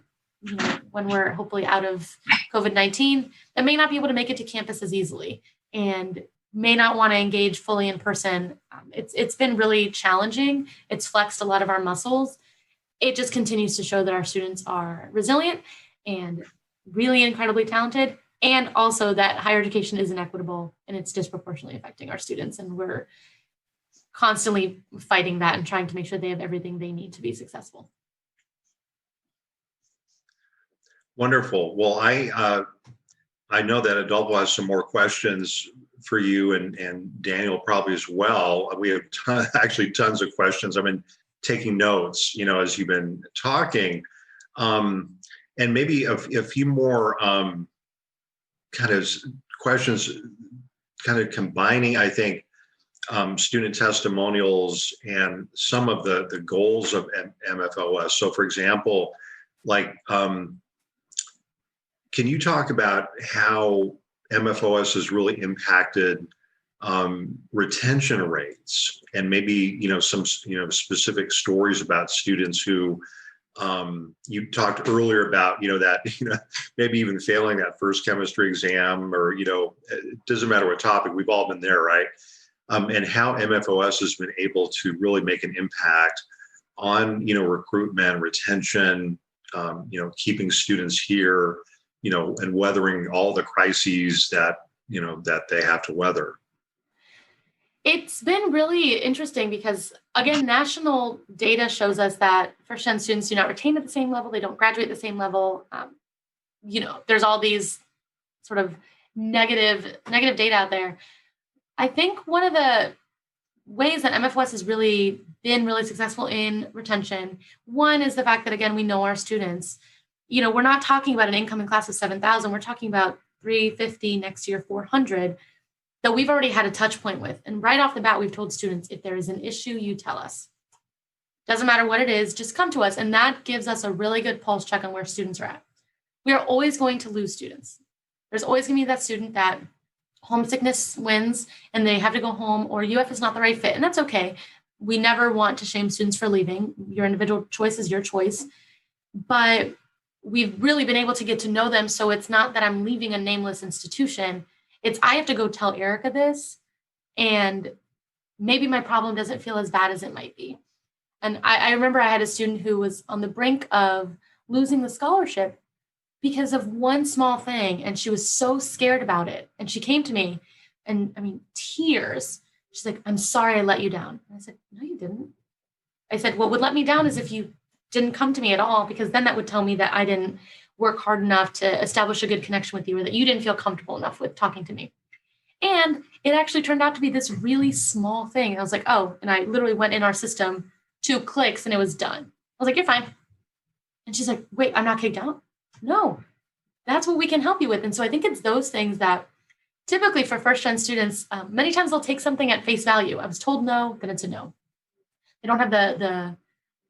when we're hopefully out of COVID-19, that may not be able to make it to campus as easily and may not want to engage fully in person. It's been really challenging. It's flexed a lot of our muscles. It just continues to show that our students are resilient and really incredibly talented, and also that higher education is inequitable and it's disproportionately affecting our students. And we're constantly fighting that and trying to make sure they have everything they need to be successful. Wonderful. Well, I know that Adolfo has some more questions for you and Daniel probably as well. We have actually tons of questions. I've been taking notes, as you've been talking, and maybe a few more kind of questions, kind of combining, I think, student testimonials and some of the goals of MFOS. So, for example, can you talk about how MFOS has really impacted retention rates, and maybe some specific stories about students who you talked earlier about that maybe even failing that first chemistry exam, or it doesn't matter what topic, we've all been there, right? And how MFOS has been able to really make an impact on recruitment, retention, keeping students here, and weathering all the crises that they have to weather. It's been really interesting because, again, national data shows us that first-gen students do not retain at the same level. They don't graduate at the same level. There's all these sort of negative data out there. I think one of the ways that MFOS has really been really successful in retention, one is the fact that, again, we know our students. We're not talking about an incoming class of 7,000. We're talking about 350, next year 400 that we've already had a touch point with. And right off the bat, we've told students, if there is an issue, you tell us. Doesn't matter what it is, just come to us. And that gives us a really good pulse check on where students are at. We are always going to lose students. There's always going to be that student that homesickness wins and they have to go home, or UF is not the right fit. And that's okay. We never want to shame students for leaving. Your individual choice is your choice. But we've really been able to get to know them. So it's not that I'm leaving a nameless institution. It's I have to go tell Erica this, and maybe my problem doesn't feel as bad as it might be. And I remember I had a student who was on the brink of losing the scholarship because of one small thing. And she was so scared about it. And she came to me and tears. She's like, I'm sorry I let you down. And I said, no, you didn't. I said, what would let me down is if you didn't come to me at all, because then that would tell me that I didn't work hard enough to establish a good connection with you, or that you didn't feel comfortable enough with talking to me. And it actually turned out to be this really small thing. And I was like, oh, and I literally went in our system, 2 clicks, and it was done. I was like, you're fine. And she's like, wait, I'm not kicked out? No, that's what we can help you with. And so I think it's those things that typically for first-gen students, many times they'll take something at face value. I was told no, then it's a no. They don't have the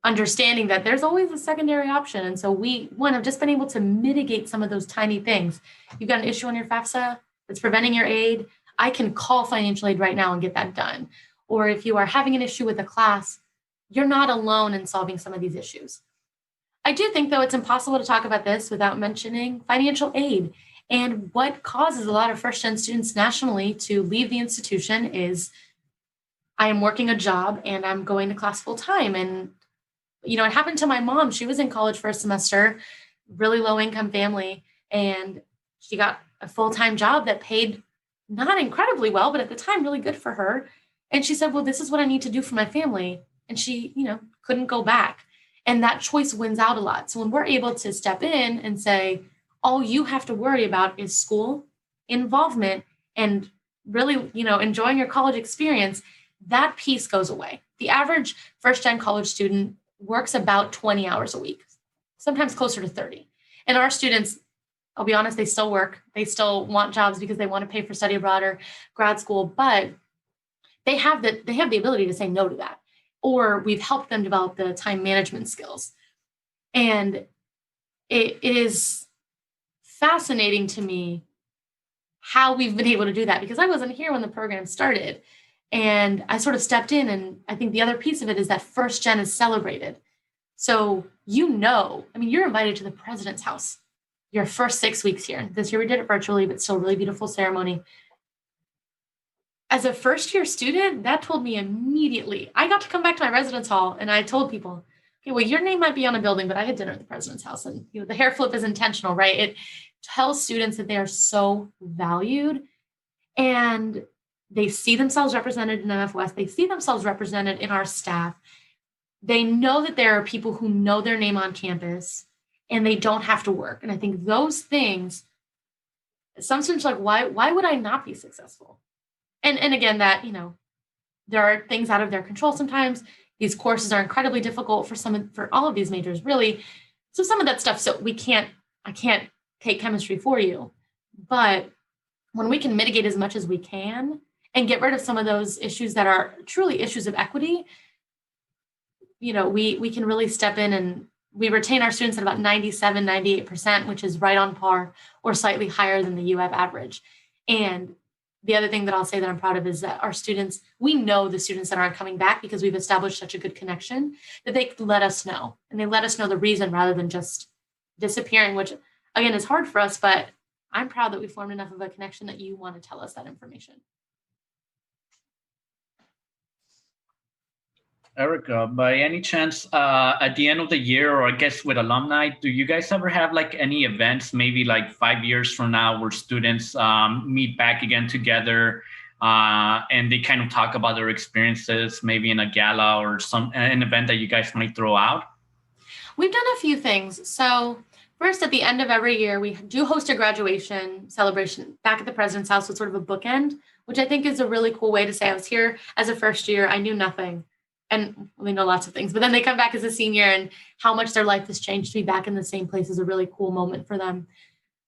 understanding that there's always a secondary option. And so we, have just been able to mitigate some of those tiny things. You've got an issue on your FAFSA that's preventing your aid. I can call financial aid right now and get that done. Or if you are having an issue with a class, you're not alone in solving some of these issues. I do think, though, it's impossible to talk about this without mentioning financial aid. And what causes a lot of first-gen students nationally to leave the institution is I am working a job and I'm going to class full-time. And it happened to my mom. She was in college for a semester, really low income family, and she got a full-time job that paid not incredibly well, but at the time really good for her. And she said, well, this is what I need to do for my family. And she, couldn't go back. And that choice wins out a lot. So when we're able to step in and say, all you have to worry about is school, involvement, and really, enjoying your college experience, that piece goes away. The average first-gen college student works about 20 hours a week, sometimes closer to 30. And our students, I'll be honest, they still work. They still want jobs because they want to pay for study abroad or grad school, but they have the ability to say no to that, or we've helped them develop the time management skills. And it is fascinating to me how we've been able to do that, because I wasn't here when the program started. And I sort of stepped in, and I think the other piece of it is that first gen is celebrated. So, you're invited to the president's house your first 6 weeks here. This year we did it virtually, but still really beautiful ceremony. As a first year student, that told me immediately. I got to come back to my residence hall, and I told people, okay, well, your name might be on a building, but I had dinner at the president's house. And the hair flip is intentional, right? It tells students that they are so valued, and they see themselves represented in MFOS. They see themselves represented in our staff. They know that there are people who know their name on campus, and they don't have to work. And I think those things, some students are like, why would I not be successful? And again, that, there are things out of their control sometimes. These courses are incredibly difficult for all of these majors, really. So some of that stuff, I can't take chemistry for you. But when we can mitigate as much as we can and get rid of some of those issues that are truly issues of equity, we can really step in, and we retain our students at about 97, 98%, which is right on par or slightly higher than the UF average. And the other thing that I'll say that I'm proud of is that our students, we know the students that aren't coming back because we've established such a good connection that they let us know. And they let us know the reason rather than just disappearing, which again is hard for us, but I'm proud that we formed enough of a connection that you want to tell us that information. Erica, by any chance, at the end of the year, or I guess with alumni, do you guys ever have like any events, maybe like 5 years from now, where students meet back again together and they kind of talk about their experiences, maybe in a gala or an event that you guys might throw out? We've done a few things. So first, at the end of every year, we do host a graduation celebration back at the president's house with sort of a bookend, which I think is a really cool way to say I was here as a first year. I knew nothing. And we know lots of things, but then they come back as a senior, and how much their life has changed to be back in the same place is a really cool moment for them.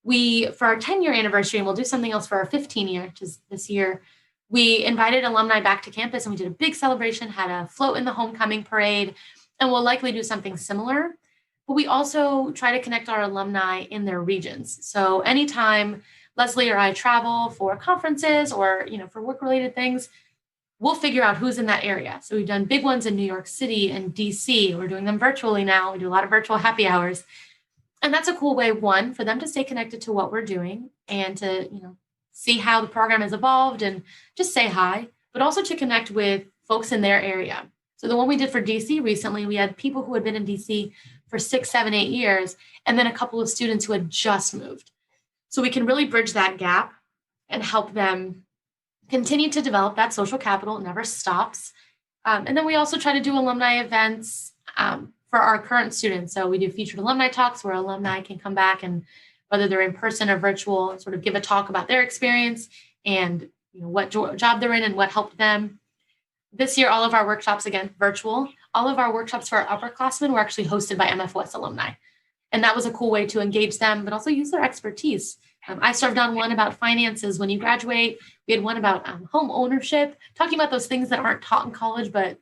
For our 10-year anniversary, and we'll do something else for our 15-year, which is this year, we invited alumni back to campus, and we did a big celebration, had a float in the homecoming parade, and we'll likely do something similar. But we also try to connect our alumni in their regions. So anytime Leslie or I travel for conferences or, for work-related things, we'll figure out who's in that area. So we've done big ones in New York City and DC. We're doing them virtually now. We do a lot of virtual happy hours. And that's a cool way, one, for them to stay connected to what we're doing and to, see how the program has evolved and just say hi, but also to connect with folks in their area. So the one we did for DC recently, we had people who had been in DC for 6, 7, 8 years, and then a couple of students who had just moved. So we can really bridge that gap and help them continue to develop that social capital. It never stops. And then we also try to do alumni events for our current students. So we do featured alumni talks where alumni can come back, and whether they're in person or virtual, sort of give a talk about their experience and what job they're in and what helped them. This year, all of our workshops, again, virtual. All of our workshops for our upperclassmen were actually hosted by MFOS alumni. And that was a cool way to engage them, but also use their expertise. I served on one about finances when you graduate. We had one about home ownership, talking about those things that aren't taught in college, but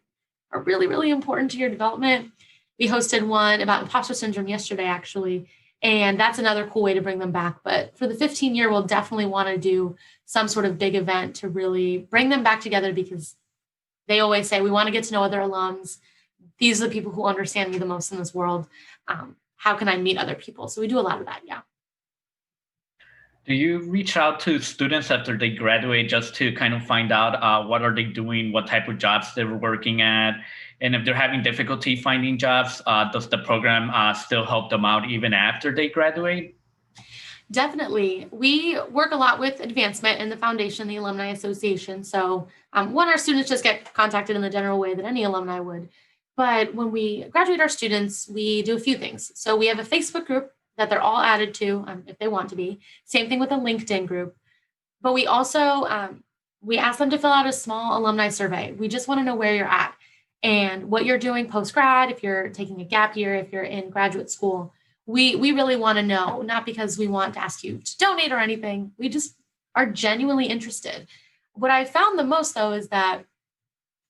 are really, really important to your development. We hosted one about imposter syndrome yesterday, actually. And that's another cool way to bring them back. But for the 15-year, we'll definitely want to do some sort of big event to really bring them back together, because they always say, we want to get to know other alums. These are the people who understand me the most in this world. How can I meet other people? So we do a lot of that, yeah. Do you reach out to students after they graduate just to kind of find out what are they doing, what type of jobs they're working at? And if they're having difficulty finding jobs, does the program still help them out even after they graduate? Definitely. We work a lot with advancement in the foundation, the Alumni Association. So one, our students just get contacted in the general way that any alumni would. But when we graduate our students, we do a few things. So we have a Facebook group that they're all added to if they want to be. Same thing with a LinkedIn group. But we also, we ask them to fill out a small alumni survey. We just want to know where you're at and what you're doing post-grad, if you're taking a gap year, if you're in graduate school. We really want to know, not because we want to ask you to donate or anything. We just are genuinely interested. What I found the most, though, is that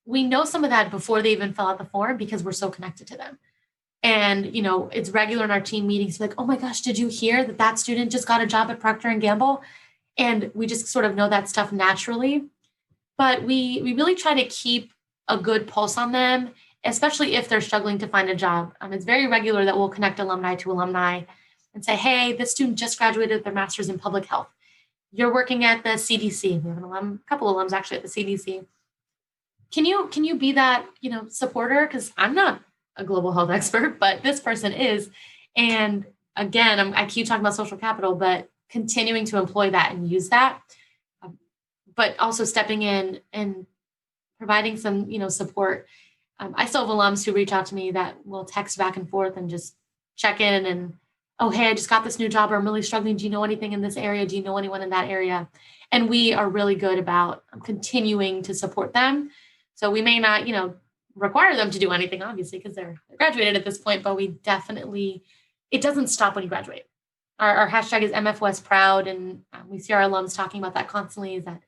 we know some of that before they even fill out the form because we're so connected to them. And, it's regular in our team meetings, like, oh my gosh, did you hear that that student just got a job at Procter & Gamble? And we just sort of know that stuff naturally. But we really try to keep a good pulse on them, especially if they're struggling to find a job. It's very regular that we'll connect alumni to alumni and say, hey, this student just graduated with their master's in public health. You're working at the CDC. We have a couple of alums actually at the CDC. Can you be that, supporter? Because I'm not a global health expert, but this person is. And again, I keep talking about social capital, but continuing to employ that and use that, but also stepping in and providing some, support. I still have alums who reach out to me that will text back and forth and just check in and, oh, hey, I just got this new job, or I'm really struggling. Do you know anything in this area? Do you know anyone in that area? And we are really good about continuing to support them. So we may not, require them to do anything, obviously, because they're graduated at this point, but we definitely, it doesn't stop when you graduate. Our hashtag is MF Proud, and we see our alums talking about that constantly, is that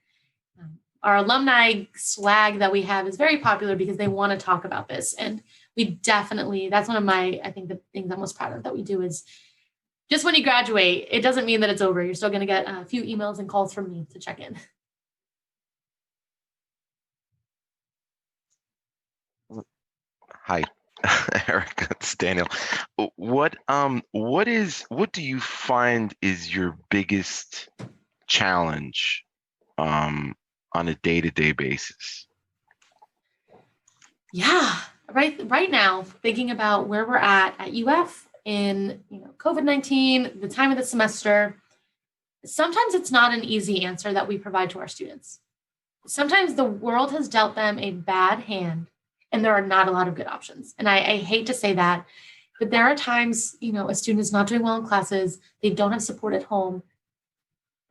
our alumni swag that we have is very popular because they want to talk about this. And we definitely, that's one of I think the things I'm most proud of that we do is just when you graduate, it doesn't mean that it's over. You're still going to get a few emails and calls from me to check in. Hi, Erica, it's Daniel. What do you find is your biggest challenge on a day-to-day basis? Yeah, right now, thinking about where we're at UF in COVID-19, the time of the semester, sometimes it's not an easy answer that we provide to our students. Sometimes the world has dealt them a bad hand, and there are not a lot of good options. And I hate to say that, but there are times, a student is not doing well in classes, they don't have support at home.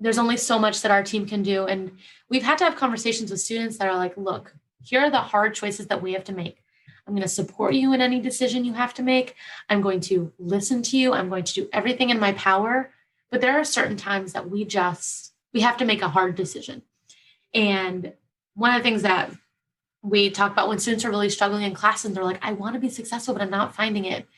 There's only so much that our team can do. And we've had to have conversations with students that are like, look, here are the hard choices that we have to make. I'm going to support you in any decision you have to make. I'm going to listen to you. I'm going to do everything in my power. But there are certain times that we have to make a hard decision. And one of the things that we talk about when students are really struggling in class and they're like, I want to be successful, but I'm not finding it.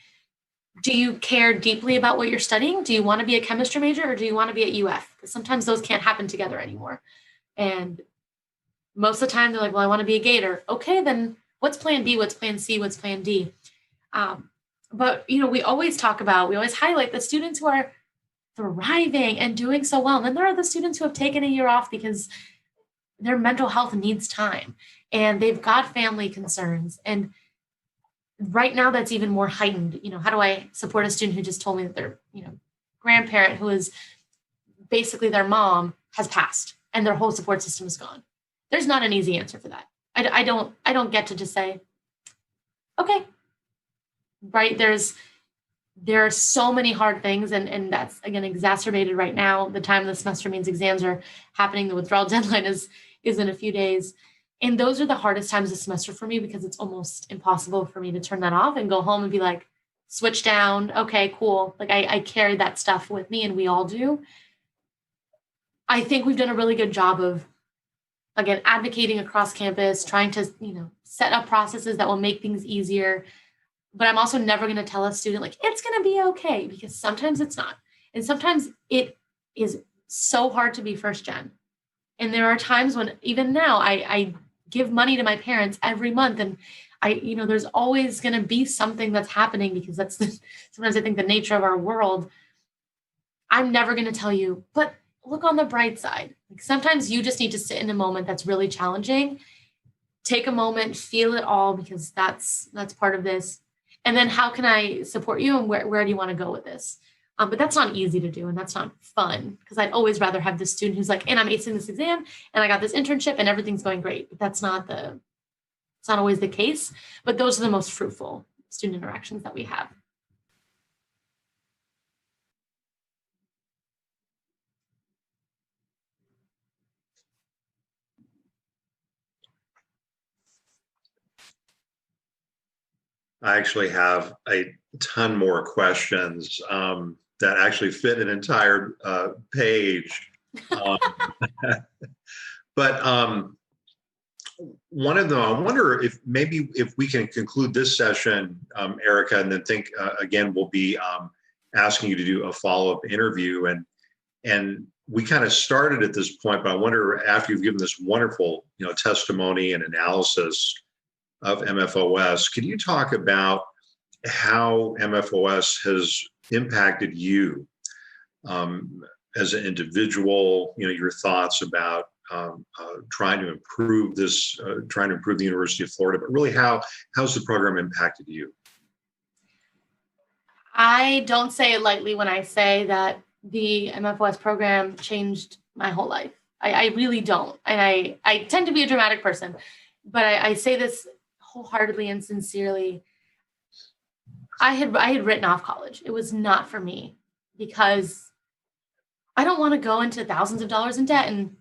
Do you care deeply about what you're studying? Do you want to be a chemistry major, or do you want to be at UF? Because sometimes those can't happen together anymore. And most of the time they're like, well, I want to be a Gator. Okay, then what's plan B? What's plan C? What's plan D? But, we always highlight the students who are thriving and doing so well. And then there are the students who have taken a year off because their mental health needs time and they've got family concerns. And right now that's even more heightened. How do I support a student who just told me that their, grandparent, who is basically their mom, has passed and their whole support system is gone? There's not an easy answer for that. I don't get to just say, okay, right? There are so many hard things, and that's again exacerbated right now. The time of the semester means exams are happening. The withdrawal deadline is in a few days. And those are the hardest times of the semester for me because it's almost impossible for me to turn that off and go home and be like, switch down. Okay, cool. Like I carry that stuff with me, and we all do. I think we've done a really good job of, again, advocating across campus, trying to, set up processes that will make things easier. But I'm also never going to tell a student like, it's going to be okay, because sometimes it's not. And sometimes it is so hard to be first gen. And there are times when even now I give money to my parents every month, and there's always going to be something that's happening because that's sometimes I think the nature of our world. I'm never going to tell you, but look on the bright side. Like sometimes you just need to sit in a moment that's really challenging, take a moment, feel it all, because that's part of this. And then how can I support you, and where do you want to go with this? But that's not easy to do, and that's not fun, because I'd always rather have this student who's like, and I'm acing this exam, and I got this internship, and everything's going great. But it's not always the case. But those are the most fruitful student interactions that we have. I actually have a ton more questions that actually fit an entire page. But one of them, I wonder if maybe if we can conclude this session, Erica, and then think again, we'll be asking you to do a follow-up interview. And we kind of started at this point, but I wonder after you've given this wonderful, testimony and analysis of MFOS, could you talk about how MFOS has impacted you as an individual? Your thoughts about trying to improve the University of Florida, but really how's the program impacted you? I don't say it lightly when I say that the MFOS program changed my whole life. I really don't. And I tend to be a dramatic person, but I say this wholeheartedly and sincerely. I had written off college. It was not for me because I don't want to go into thousands of dollars in debt. And,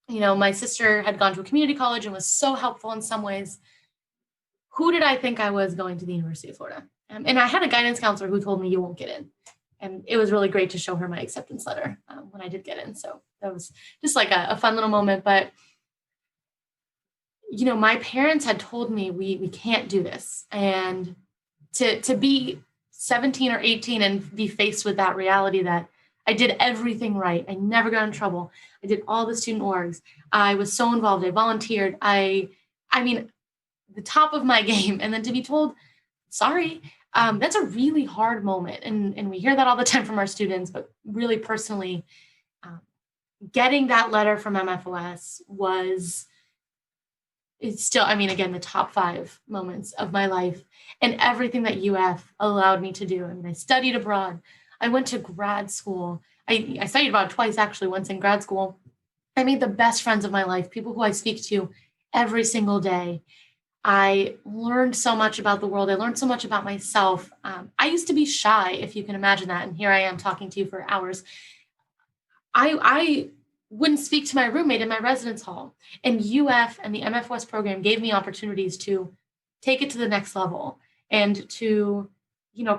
my sister had gone to a community college and was so helpful in some ways. Who did I think I was going to the University of Florida? And I had a guidance counselor who told me you won't get in. And it was really great to show her my acceptance letter when I did get in. So that was just like a fun little moment. But, my parents had told me we can't do this. And to be 17 or 18 and be faced with that reality that I did everything right. I never got in trouble. I did all the student orgs. I was so involved. I volunteered. I mean, the top of my game. And then to be told, sorry, that's a really hard moment. And we hear that all the time from our students, but really personally, getting that letter from MFOS it's still, again, the top 5 moments of my life and everything that UF allowed me to do. I studied abroad. I went to grad school. I studied abroad twice, actually, once in grad school. I made the best friends of my life, people who I speak to every single day. I learned so much about the world. I learned so much about myself. I used to be shy, if you can imagine that. And here I am talking to you for hours. I wouldn't speak to my roommate in my residence hall. And UF and the MFOS program gave me opportunities to take it to the next level and to,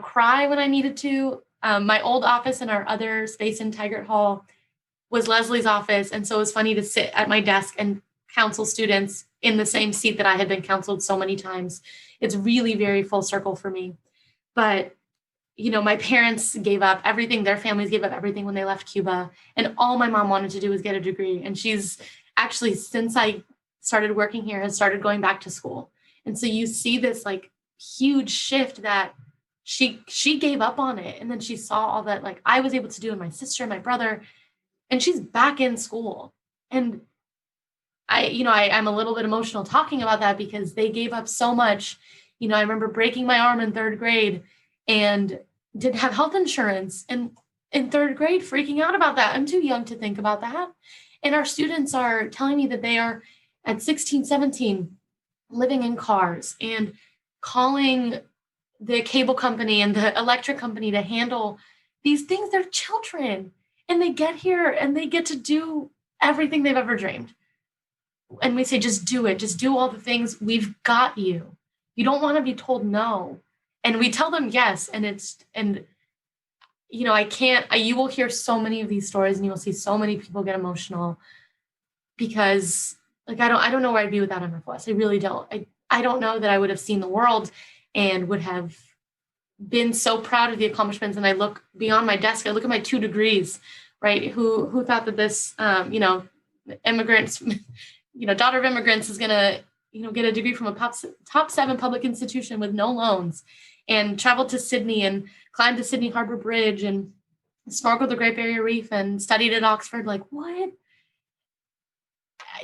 cry when I needed to. My old office in our other space in Tigert Hall was Leslie's office. And so it was funny to sit at my desk and counsel students in the same seat that I had been counseled so many times. It's really very full circle for me. But, my parents gave up everything. Their families gave up everything when they left Cuba. And all my mom wanted to do was get a degree. And she's actually, since I started working here, has started going back to school. And so you see this huge shift that she gave up on it. And then she saw all that I was able to do, and my sister and my brother, and she's back in school. And I'm a little bit emotional talking about that because they gave up so much. I remember breaking my arm in 3rd grade and didn't have health insurance. And in 3rd grade, freaking out about that. I'm too young to think about that. And our students are telling me that they are at 16, 17, living in cars and calling the cable company and the electric company to handle these things. They're children. And they get here and they get to do everything they've ever dreamed. And we say, just do it. Just do all the things. We've got you. You don't want to be told no. And we tell them yes. You will hear so many of these stories and you will see so many people get emotional because I don't know where I'd be without MFOS. I really don't. I don't know that I would have seen the world and would have been so proud of the accomplishments. And I look beyond my desk, I look at my 2 degrees, right? Who thought that this, immigrants, daughter of immigrants is going to, get a degree from a top 7 public institution with no loans and traveled to Sydney and climbed the Sydney Harbor Bridge and snorkeled the Great Barrier Reef and studied at Oxford. What?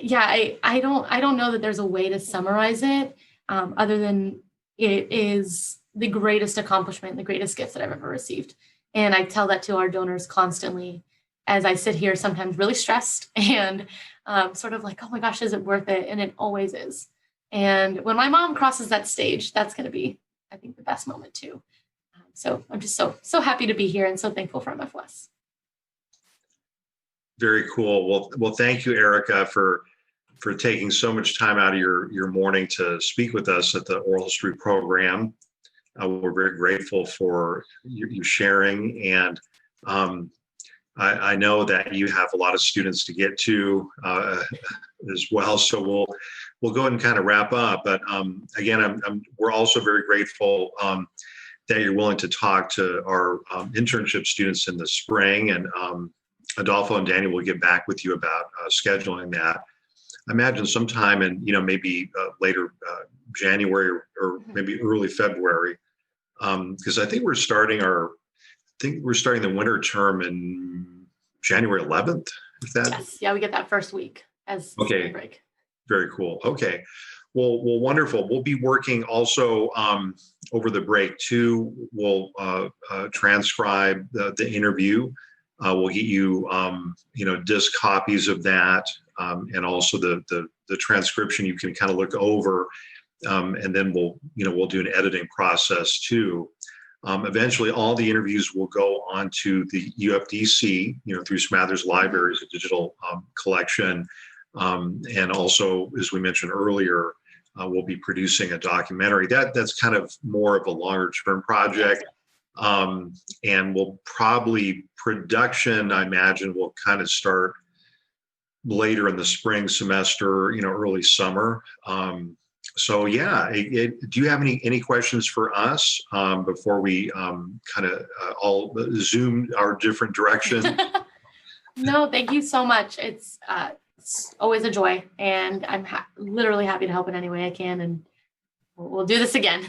Yeah, I don't know that there's a way to summarize it other than it is the greatest accomplishment, the greatest gift that I've ever received. And I tell that to our donors constantly as I sit here, sometimes really stressed and sort of oh my gosh, is it worth it? And it always is. And when my mom crosses that stage, that's going to be, I think, the best moment too. So I'm just so happy to be here and so thankful for MFOS. Very cool. Well, thank you, Erica, for taking so much time out of your morning to speak with us at the Oral History program. We're very grateful for you sharing, and I know that you have a lot of students to get to as well. So we'll go ahead and kind of wrap up. But again, we're also very grateful that you're willing to talk to our internship students in the spring. And Adolfo and Daniel will get back with you about scheduling that. I imagine sometime in, maybe later January or maybe early February, because I think we're starting the winter term in January 11th. If that. Yes, yeah, we get that first week as spring break. Very cool. Okay. Well, wonderful. We'll be working also over the break too. We'll transcribe the interview. We'll get you, disc copies of that, and also the transcription you can kind of look over, and then we'll do an editing process too. Eventually, all the interviews will go onto the UFDC, through Smathers Libraries, a digital collection, and also, as we mentioned earlier, we'll be producing a documentary. That's kind of more of a longer-term project. And we'll probably production, I imagine, will kind of start later in the spring semester, early summer. So yeah, do you have any questions for us before we kind of all zoom our different directions? No, thank you so much. It's always a joy, and I'm literally happy to help in any way I can, and we'll do this again.